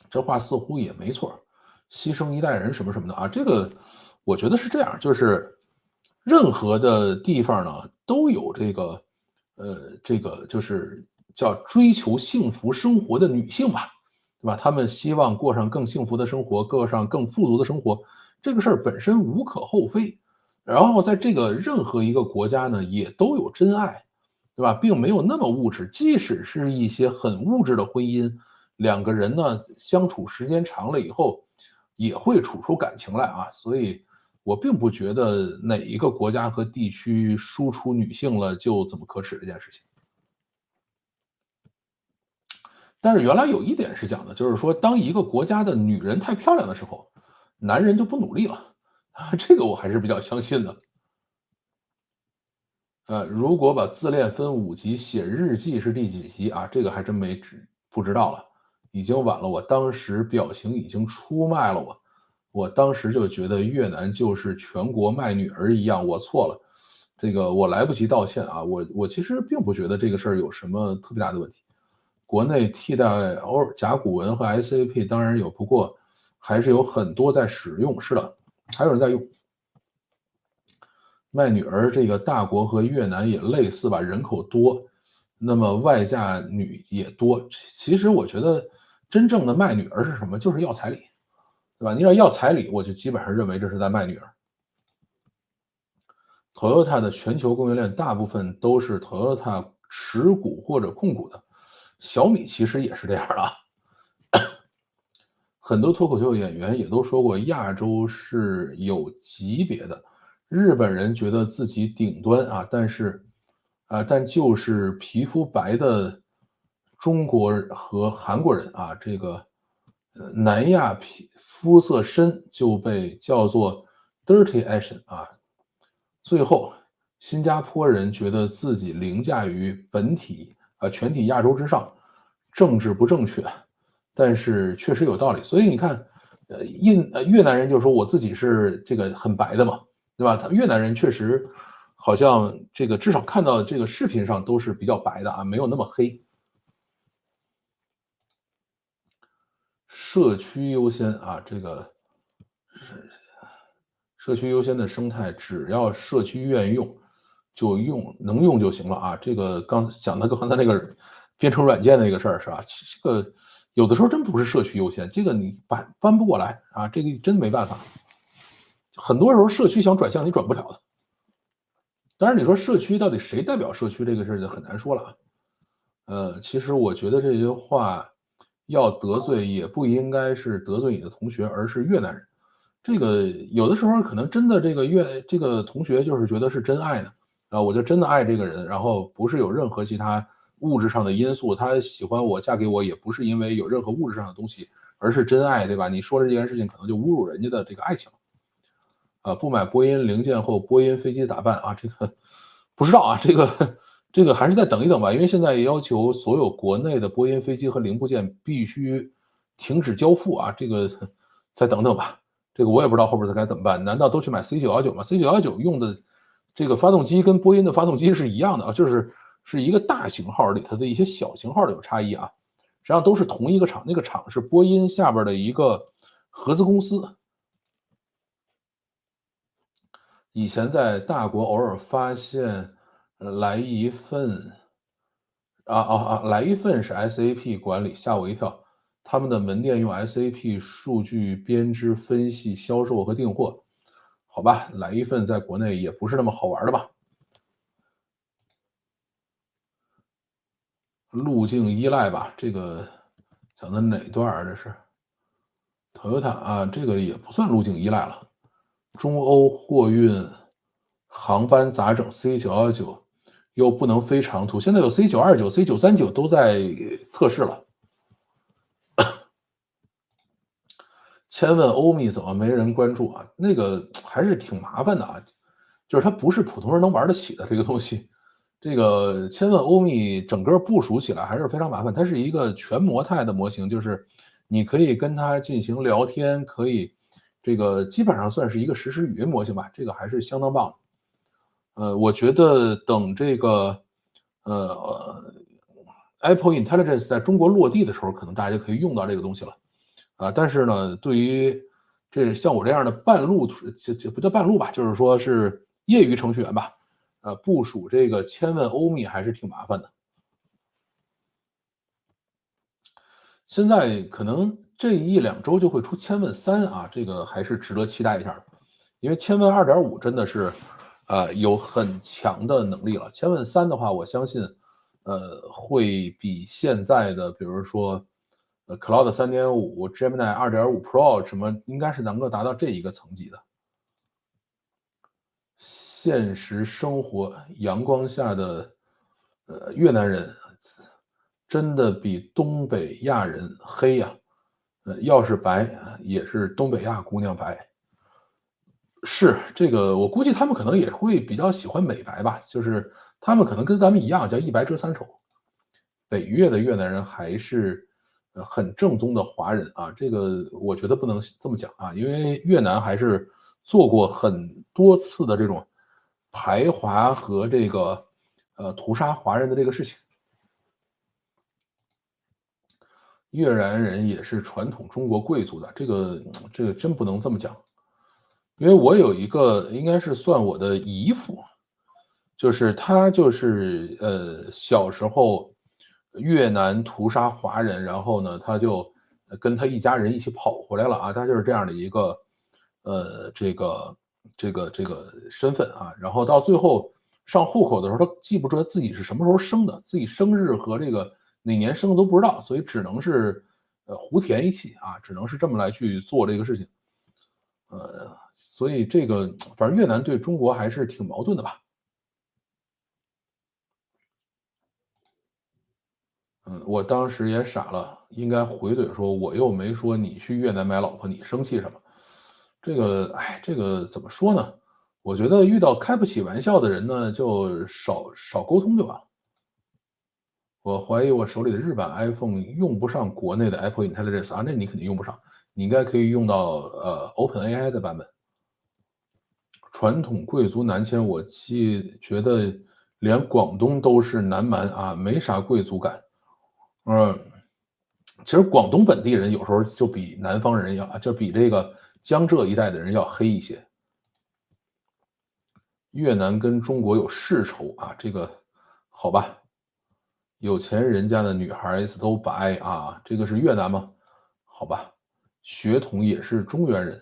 这话似乎也没错，牺牲一代人什么什么的啊，这个我觉得是这样，就是任何的地方呢都有这个就是叫追求幸福生活的女性吧，对吧？她们希望过上更幸福的生活，过上更富足的生活，这个事儿本身无可厚非。然后在这个任何一个国家呢，也都有真爱，对吧？并没有那么物质，即使是一些很物质的婚姻。两个人呢相处时间长了以后，也会处出感情来啊。所以我并不觉得哪一个国家和地区输出女性了就怎么可耻这件事情。但是原来有一点是讲的，就是说当一个国家的女人太漂亮的时候，男人就不努力了，这个我还是比较相信的。如果把自恋分5级，写日记是第几集啊？这个还真不知道了，已经晚了。我当时表情已经出卖了我当时就觉得越南就是全国卖女儿一样，我错了，这个我来不及道歉啊。我其实并不觉得这个事儿有什么特别大的问题。国内替代偶尔甲骨文和 SAP 当然有，不过还是有很多在使用。是的，还有人在用。卖女儿这个大国和越南也类似吧，人口多，那么外嫁女也多。其实我觉得真正的卖女儿是什么？就是要彩礼，对吧？你要彩礼，我就基本上认为这是在卖女儿。Toyota 的全球供应链大部分都是 Toyota 持股或者控股的，小米其实也是这样的啊。很多脱口秀演员也都说过，亚洲是有级别的。日本人觉得自己顶端啊，但就是皮肤白的中国和韩国人啊，这个南亚肤色深就被叫做 dirty Asian 啊。最后，新加坡人觉得自己凌驾于全体亚洲之上，政治不正确，但是确实有道理。所以你看，越南人就说我自己是这个很白的嘛，对吧？越南人确实好像这个至少看到这个视频上都是比较白的啊，没有那么黑。社区优先啊，这个社区优先的生态，只要社区愿意用，就能用就行了啊。这个刚才那个编程软件那个事儿是吧？这个有的时候真不是社区优先，这个你搬不过来啊，这个真没办法。很多时候社区想转向你转不了的。当然，你说社区到底谁代表社区这个事儿就很难说了啊。其实我觉得这句话要得罪也不应该是得罪你的同学，而是越南人。这个有的时候可能真的这个同学就是觉得是真爱呢，啊，我就真的爱这个人，然后不是有任何其他物质上的因素，他喜欢我嫁给我也不是因为有任何物质上的东西，而是真爱，对吧？你说的这件事情可能就侮辱人家的这个爱情。不买波音零件后，波音飞机咋办啊？这个不知道啊，这个还是再等一等吧，因为现在要求所有国内的波音飞机和零部件必须停止交付啊，这个再等等吧。这个我也不知道后边该怎么办，难道都去买 C919 吗？C919用的这个发动机跟波音的发动机是一样的啊，是一个大型号里头的一些小型号的有差异啊，实际上都是同一个厂，那个厂是波音下边的一个合资公司。以前在大国偶尔发现，来一份来一份是 SAP 管理，吓我一跳。他们的门店用 SAP 数据编织、分析、销售和订货。好吧，来一份在国内也不是那么好玩的吧？路径依赖吧，这个讲的哪段儿？这是 Toyota 啊，这个也不算路径依赖了。中欧货运航班咋整？C919又不能飞长途，现在有 C929、C939都在测试了。千问欧米怎么没人关注啊？那个还是挺麻烦的啊，就是它不是普通人能玩得起的这个东西。这个千问欧米整个部署起来还是非常麻烦，它是一个全模态的模型，就是你可以跟它进行聊天，可以这个基本上算是一个实时语音模型吧，这个还是相当棒的。我觉得等这个呃 Apple Intelligence 在中国落地的时候，可能大家就可以用到这个东西了。但是呢，对于像我这样的半路，就不叫半路吧，就是说是业余程序员吧，部署这个千问欧米还是挺麻烦的。现在可能这1-2周就会出千问3啊，这个还是值得期待一下的，因为千问2.5真的是，有很强的能力了。千问3的话，我相信，会比现在的比如说Cloud 3.5、Gemini 2.5 Pro 什么，应该是能够达到这一个层级的。现实生活阳光下的越南人真的比东北亚人黑呀，要是白也是东北亚姑娘白。是，这个我估计他们可能也会比较喜欢美白吧，就是他们可能跟咱们一样叫一白遮三丑。北越的越南人还是很正宗的华人啊，这个我觉得不能这么讲啊，因为越南还是做过很多次的这种排华和这个屠杀华人的这个事情。越南人也是传统中国贵族的，这个真不能这么讲，因为我有一个应该是算我的姨父，就是他就是小时候越南屠杀华人，然后呢他就跟他一家人一起跑回来了啊，他就是这样的一个这个身份啊，然后到最后上户口的时候，他记不住他自己是什么时候生的，自己生日和这个哪年生的都不知道，所以只能是胡填一气啊，只能是这么来去做这个事情，所以这个反正越南对中国还是挺矛盾的吧。我当时也傻了，应该回怼说，我又没说你去越南买老婆，你生气什么？这个，哎，这个怎么说呢？我觉得遇到开不起玩笑的人呢，就少沟通就完了。我怀疑我手里的日版 iPhone 用不上国内的 Apple Intelligence 啊，那你肯定用不上，你应该可以用到OpenAI 的版本。传统贵族南迁，我觉得连广东都是南蛮啊，没啥贵族感。嗯，其实广东本地人有时候就比南方人就比这个江浙一带的人要黑一些。越南跟中国有世仇啊，这个好吧，有钱人家的女孩子都白啊，这个是越南吗？好吧，血统也是中原人，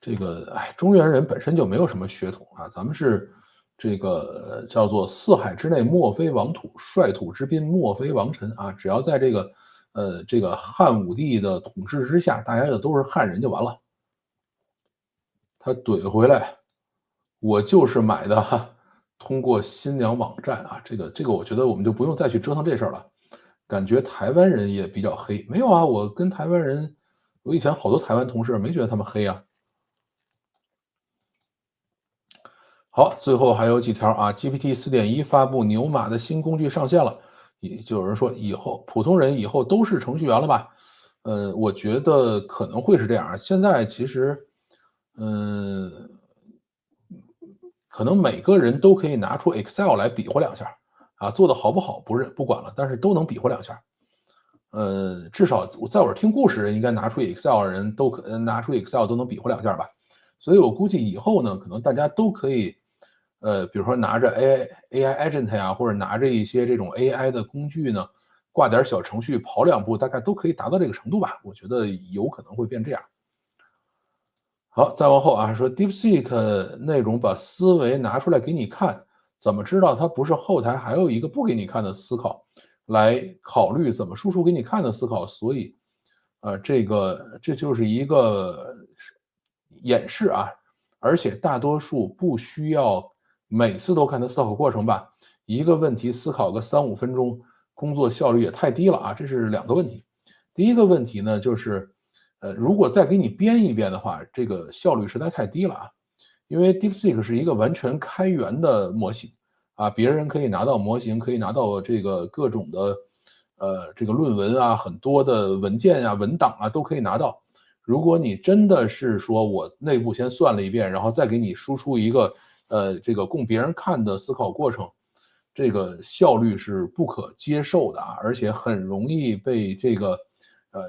这个哎，中原人本身就没有什么血统啊，咱们是这个叫做四海之内莫非王土，率土之滨莫非王臣啊，只要在这个汉武帝的统治之下，大家就都是汉人就完了。他怼回来，我就是买的哈，通过新娘网站啊，这个我觉得我们就不用再去折腾这事儿了。感觉台湾人也比较黑，没有啊，我跟台湾人，我以前好多台湾同事没觉得他们黑啊。好，最后还有几条啊，GPT 4.1发布牛马的新工具上线了，也就有人说以后普通人以后都是程序员了吧？我觉得可能会是这样啊。现在其实，嗯，可能每个人都可以拿出 Excel 来比划两下啊，做的好不好不管了，但是都能比划两下。至少在我这听故事人应该拿出 Excel 的人都拿出 Excel 都能比划两下吧。所以我估计以后呢，可能大家都可以，比如说拿着 AI Agent 呀，或者拿着一些这种 AI 的工具呢，挂点小程序跑两步，大概都可以达到这个程度吧。我觉得有可能会变这样。好，再往后啊，说 DeepSeek 那种把思维拿出来给你看，怎么知道它不是后台还有一个不给你看的思考，来考虑怎么输出给你看的思考？所以，这就是一个演示啊，而且大多数不需要每次都看它思考过程吧，一个问题思考个3-5分钟，工作效率也太低了啊，这是两个问题。第一个问题呢，就是，如果再给你编一遍的话，这个效率实在太低了啊。因为 DeepSeek 是一个完全开源的模型啊，别人可以拿到模型，可以拿到这个各种的，这个论文啊，很多的文件啊、文档啊都可以拿到。如果你真的是说我内部先算了一遍，然后再给你输出一个，这个供别人看的思考过程，这个效率是不可接受的啊，而且很容易被这个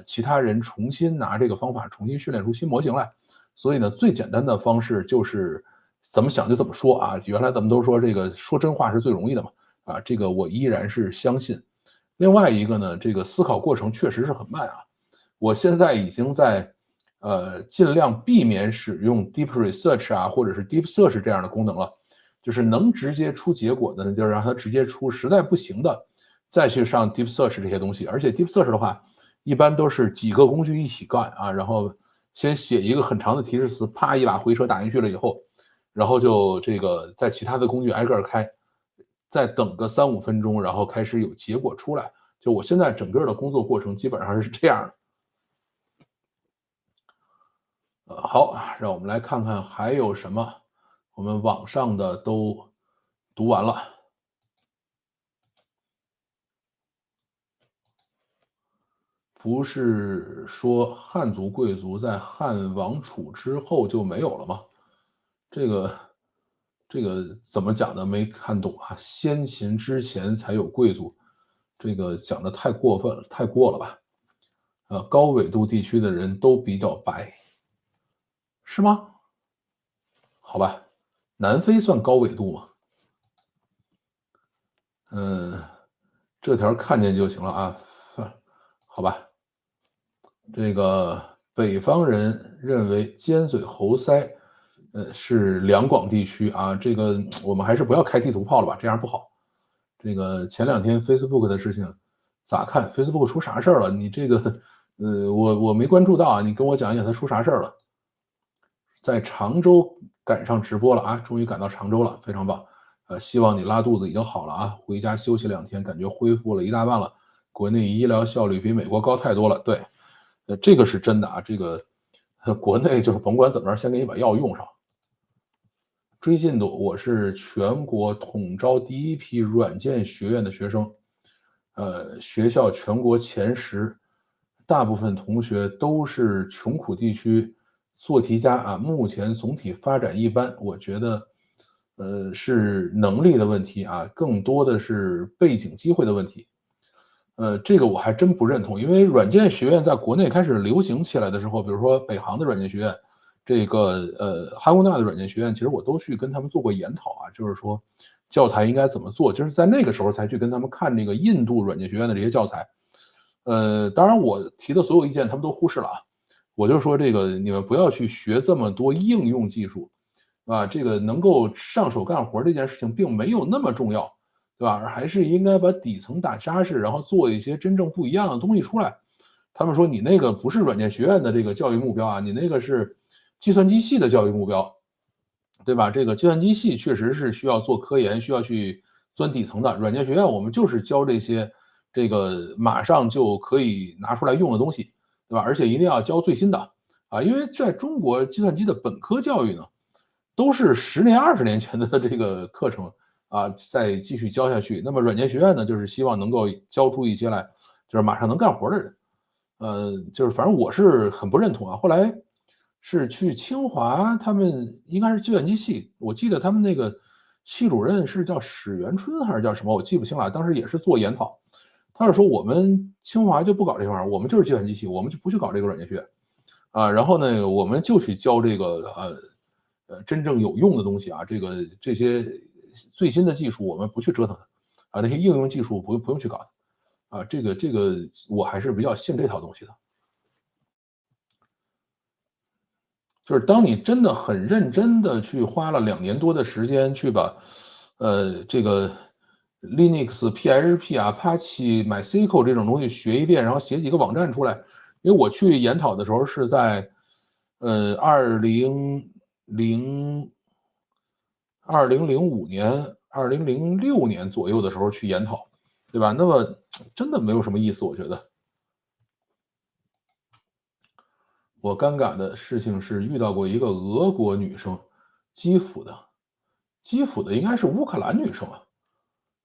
其他人重新拿这个方法重新训练出新模型来。所以呢，最简单的方式就是怎么想就怎么说啊。原来咱们都说这个说真话是最容易的嘛，啊，这个我依然是相信。另外一个呢，这个思考过程确实是很慢啊。我现在已经在尽量避免使用 Deep Research 啊，或者是 Deep Search 这样的功能了。就是能直接出结果的呢，就让它直接出，实在不行的，再去上 Deep Search 这些东西。而且 Deep Search 的话，一般都是几个工具一起干啊，然后先写一个很长的提示词，啪一把回车打进去了以后，然后就这个在其他的工具挨个开，再等个3、5分钟，然后开始有结果出来。就我现在整个的工作过程基本上是这样的。好，让我们来看看还有什么，我们网上的都读完了。不是说汉族贵族在汉王储之后就没有了吗？这个怎么讲呢？没看懂啊。先秦之前才有贵族，这个讲的太过分了，太过了吧？高纬度地区的人都比较白，是吗？好吧，南非算高纬度吗？这条看见就行了啊。好吧，这个北方人认为尖嘴猴腮，是两广地区啊。这个我们还是不要开地图炮了吧，这样不好。这个前2天 Facebook 的事情咋看 ？Facebook 出啥事儿了？你这个，我没关注到啊，你跟我讲一讲他出啥事儿了？在常州赶上直播了啊，终于赶到常州了，非常棒。希望你拉肚子已经好了啊，回家休息2天，感觉恢复了一大半了。国内医疗效率比美国高太多了，对，这个是真的啊。这个国内就是甭管怎么着，先给你把药用上。追进度，我是全国统招第一批软件学院的学生，学校全国前10，大部分同学都是穷苦地区做题家啊。目前总体发展一般，我觉得，是能力的问题啊，更多的是背景机会的问题。这个我还真不认同，因为软件学院在国内开始流行起来的时候，比如说北航的软件学院，这个哈工大的软件学院，其实我都去跟他们做过研讨啊，就是说教材应该怎么做，就是在那个时候才去跟他们看那个印度软件学院的这些教材。当然我提的所有意见他们都忽视了啊，我就说这个你们不要去学这么多应用技术，啊，这个能够上手干活这件事情并没有那么重要。对吧？还是应该把底层打扎实，然后做一些真正不一样的东西出来。他们说你那个不是软件学院的这个教育目标啊，你那个是计算机系的教育目标，对吧？这个计算机系确实是需要做科研，需要去钻底层的。软件学院我们就是教这些这个马上就可以拿出来用的东西，对吧？而且一定要教最新的啊，因为在中国计算机的本科教育呢，都是10年、20年前的这个课程。啊，再继续教下去。那么软件学院呢，就是希望能够教出一些来，就是马上能干活的人。就是反正我是很不认同啊。后来是去清华，他们应该是计算机系，我记得他们那个系主任是叫史元春还是叫什么，我记不清了。当时也是做研讨，他是说我们清华就不搞这玩意儿，我们就是计算机系，我们就不去搞这个软件学院啊。然后呢，我们就去教这个真正有用的东西啊，这些最新的技术我们不去折腾它啊，那些应用技术不用去搞啊，这个我还是比较信这套东西的。就是当你真的很认真的去花了2年多的时间去把，这个 Linux、PHP 啊、Apache、MySQL 这种东西学一遍，然后写几个网站出来。因为我去研讨的时候是在，2005年、2006年左右的时候去研讨，对吧？那么真的没有什么意思，我觉得。我尴尬的事情是遇到过一个俄国女生，基辅的，基辅的应该是乌克兰女生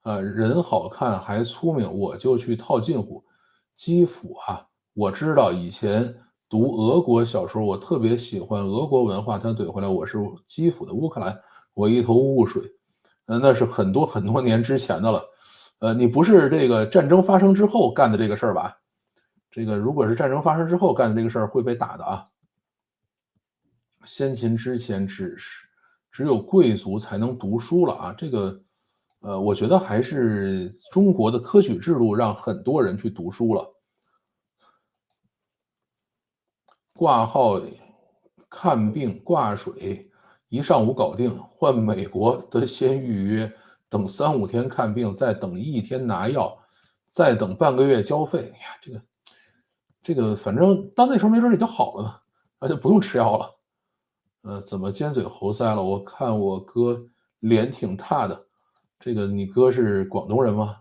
啊，人好看还聪明，我就去套近乎。基辅啊，我知道以前读俄国小说，我特别喜欢俄国文化，他怼回来我是基辅的乌克兰，我一头雾水。那是很多很多年之前的了。你不是这个战争发生之后干的这个事儿吧？这个如果是战争发生之后干的这个事儿，会被打的啊。先秦之前只有贵族才能读书了啊，这个，我觉得还是中国的科举制度让很多人去读书了。挂号、看病、挂水，一上午搞定。换美国得先预约，等3、5天看病，再等1天拿药，再等半个月交费。哎呀，这个反正到那时候没准你就好了呢，那就不用吃药了。怎么尖嘴猴腮了？我看我哥脸挺大的，这个你哥是广东人吗？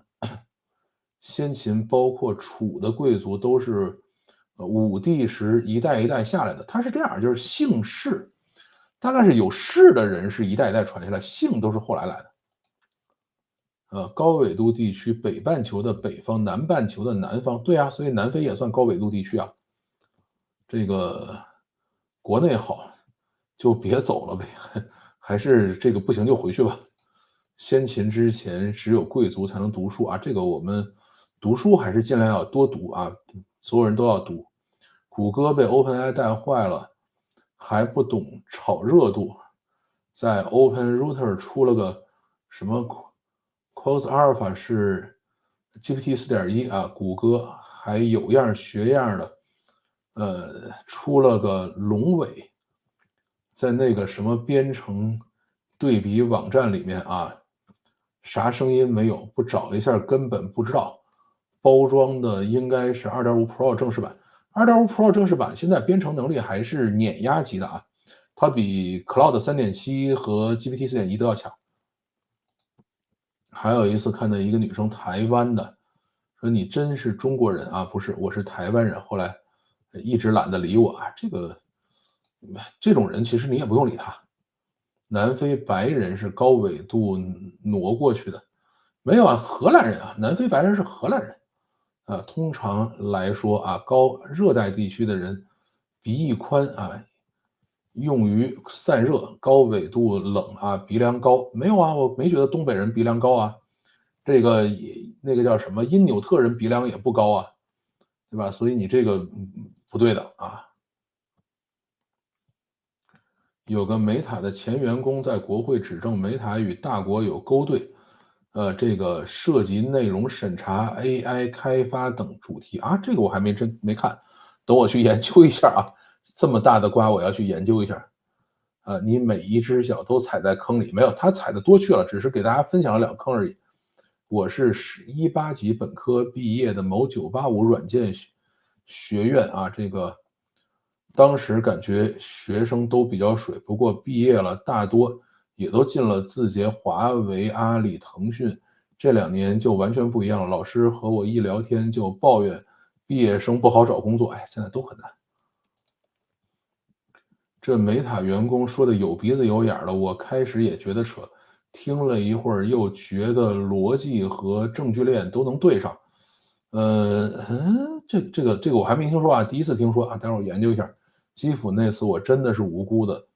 先秦包括楚的贵族都是，武帝时一代一代下来的。他是这样，就是姓氏，大概是有氏的人是一代一代传下来，姓都是后来来的。高纬度地区，北半球的北方，南半球的南方，对啊，所以南非也算高纬度地区啊。这个国内好，就别走了呗，还是这个不行就回去吧。先秦之前只有贵族才能读书啊，这个我们读书还是尽量要多读啊，所有人都要读。谷歌被 OpenAI 带坏了，还不懂炒热度，在 OpenRouter 出了个什么 Cos Alpha 是 GPT 4.1啊，谷歌还有样学样的，出了个龙尾，在那个什么编程对比网站里面啊，啥声音没有，不找一下根本不知道。包装的应该是2.5 Pro 正式版，2.5 Pro 正式版现在编程能力还是碾压级的啊，它比 Cloud 3.7和 GPT 4.1都要强。还有一次看到一个女生，台湾的，说你真是中国人啊？不是，我是台湾人。后来一直懒得理我啊，这种人其实你也不用理他。南非白人是高纬度挪过去的，没有啊，荷兰人啊，南非白人是荷兰人。通常来说啊，高热带地区的人鼻翼宽啊，用于散热，高纬度冷啊，鼻梁高。没有啊，我没觉得东北人鼻梁高啊，这个那个叫什么因纽特人鼻梁也不高啊，对吧？所以你这个不对的啊。有个美塔的前员工在国会指证美塔与大国有勾兑，这个涉及内容审查、AI 开发等主题啊，这个我还真没看，等我去研究一下啊。这么大的瓜，我要去研究一下。你每一只脚都踩在坑里，没有，他踩的多去了，只是给大家分享了2坑而已。我是18级本科毕业的某985软件学院啊，这个当时感觉学生都比较水，不过毕业了，大多也都进了字节、华为、阿里、腾讯。这2年就完全不一样了，老师和我一聊天就抱怨毕业生不好找工作，哎，现在都很难。这美塔员工说的有鼻子有眼的，我开始也觉得扯，听了一会儿又觉得逻辑和证据链都能对上。这个我还没听说啊，第一次听说啊，待会儿我研究一下。基辅那次我真的是无辜的，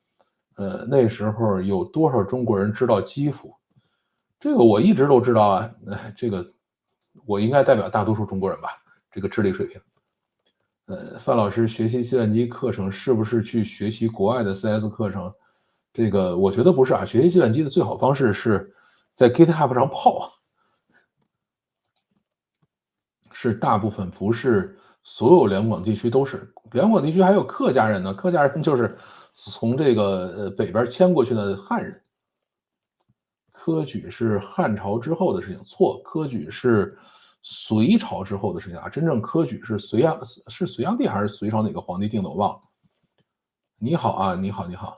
那时候有多少中国人知道基辅？这个我一直都知道啊，这个我应该代表大多数中国人吧，这个智力水平。范老师学习计算机课程是不是去学习国外的 CS 课程？这个我觉得不是啊，学习计算机的最好方式是在 GitHub 上泡，是大部分，不是所有两广地区都是。两广地区还有客家人呢，客家人就是从这个北边迁过去的汉人。科举是汉朝之后的事情，错，科举是隋朝之后的事情啊。真正科举是隋炀帝还是隋朝哪个皇帝定的，我忘了。你好啊，你好，你好。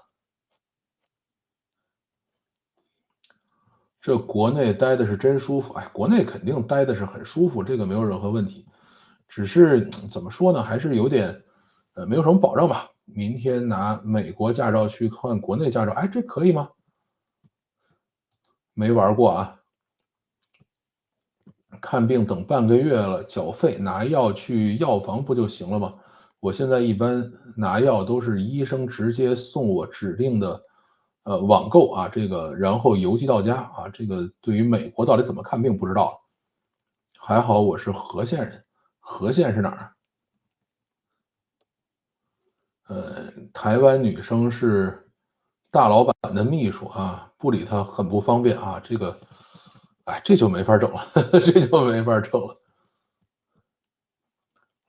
这国内待的是真舒服，哎，国内肯定待的是很舒服，这个没有任何问题。只是怎么说呢，还是有点，没有什么保障吧。明天拿美国驾照去换国内驾照，哎，这可以吗？没玩过啊。看病等半个月了，缴费拿药去药房不就行了吗？我现在一般拿药都是医生直接送我指定的，网购啊，这个然后邮寄到家啊。这个对于美国到底怎么看病不知道。还好我是和县人，和县是哪儿？台湾女生是大老板的秘书啊，不理她很不方便啊。这个，哎，这就没法整了，这就没法整了。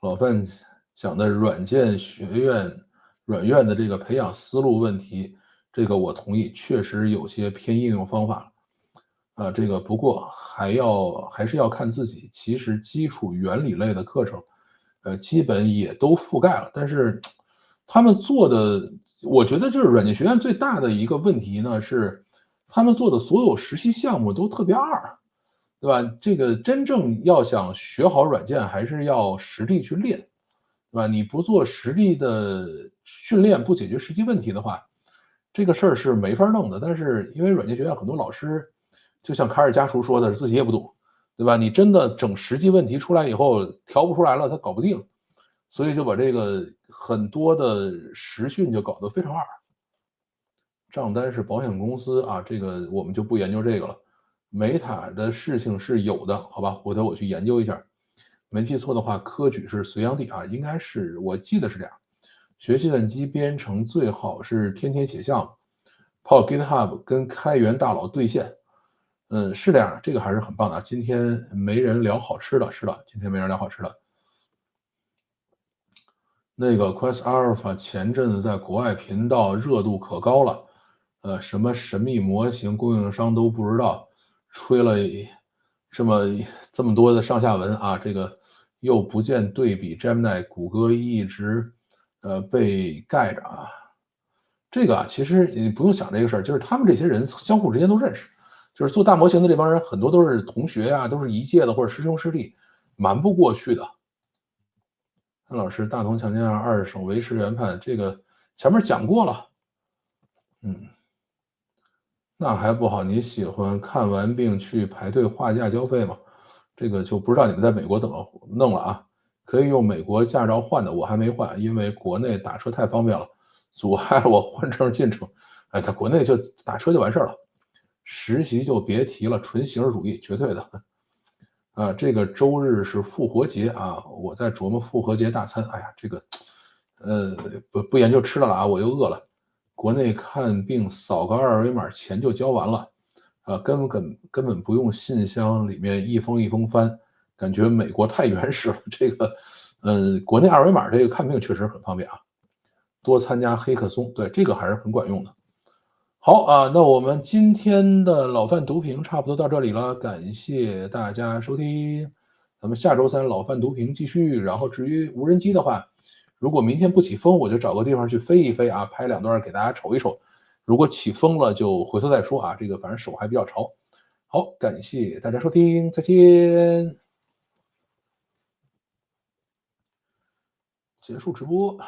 老范讲的软件学院、软院的这个培养思路问题，这个我同意，确实有些偏应用方法。这个不过还是要看自己。其实基础原理类的课程，基本也都覆盖了，但是他们做的我觉得就是软件学院最大的一个问题呢，是他们做的所有实习项目都特别二，对吧？这个真正要想学好软件，还是要实地去练，对吧？你不做实地的训练，不解决实际问题的话，这个事儿是没法弄的。但是因为软件学院很多老师，就像卡尔加图说的，自己也不懂，对吧？你真的整实际问题出来以后，调不出来了，他搞不定，所以就把这个很多的实训就搞得非常二。账单是保险公司啊，这个我们就不研究这个了。美塔的事情是有的，好吧，回头我去研究一下。没记错的话，科举是隋炀帝啊，应该是，我记得是这样。学计算机编程最好是天天写项目，泡 GitHub 跟开源大佬对线。是这样，这个还是很棒的。今天没人聊好吃的，是的，今天没人聊好吃的。那个 Quest Alpha 前阵子在国外频道热度可高了，什么神秘模型供应商都不知道，吹了这么这么多的上下文啊，这个又不见对比 Gemini，谷歌一直被盖着啊。这个啊，其实你不用想这个事儿，就是他们这些人相互之间都认识，就是做大模型的这帮人很多都是同学呀、都是一届的或者师兄师弟，瞒不过去的。潘老师，大同强奸案二审维持原判，这个前面讲过了。那还不好，你喜欢看完病去排队划价交费吗？这个就不知道你们在美国怎么弄了啊？可以用美国驾照换的，我还没换，因为国内打车太方便了，阻碍了我换证进城。哎，他国内就打车就完事儿了，实习就别提了，纯形式主义，绝对的。啊，这个周日是复活节啊，我在琢磨复活节大餐。哎呀，这个，呃，不研究吃的了啊，我又饿了。国内看病扫个二维码，钱就交完了，啊，根本不用信箱里面一封一封翻，感觉美国太原始了。这个，国内二维码这个看病确实很方便啊，多参加黑客松，对，这个还是很管用的。好啊，那我们今天的老范读评差不多到这里了，感谢大家收听。咱们下周三老范读评继续。然后至于无人机的话，如果明天不起风，我就找个地方去飞一飞啊，拍两段给大家瞅一瞅。如果起风了，就回头再说啊。这个反正手还比较潮。好，感谢大家收听，再见。结束直播。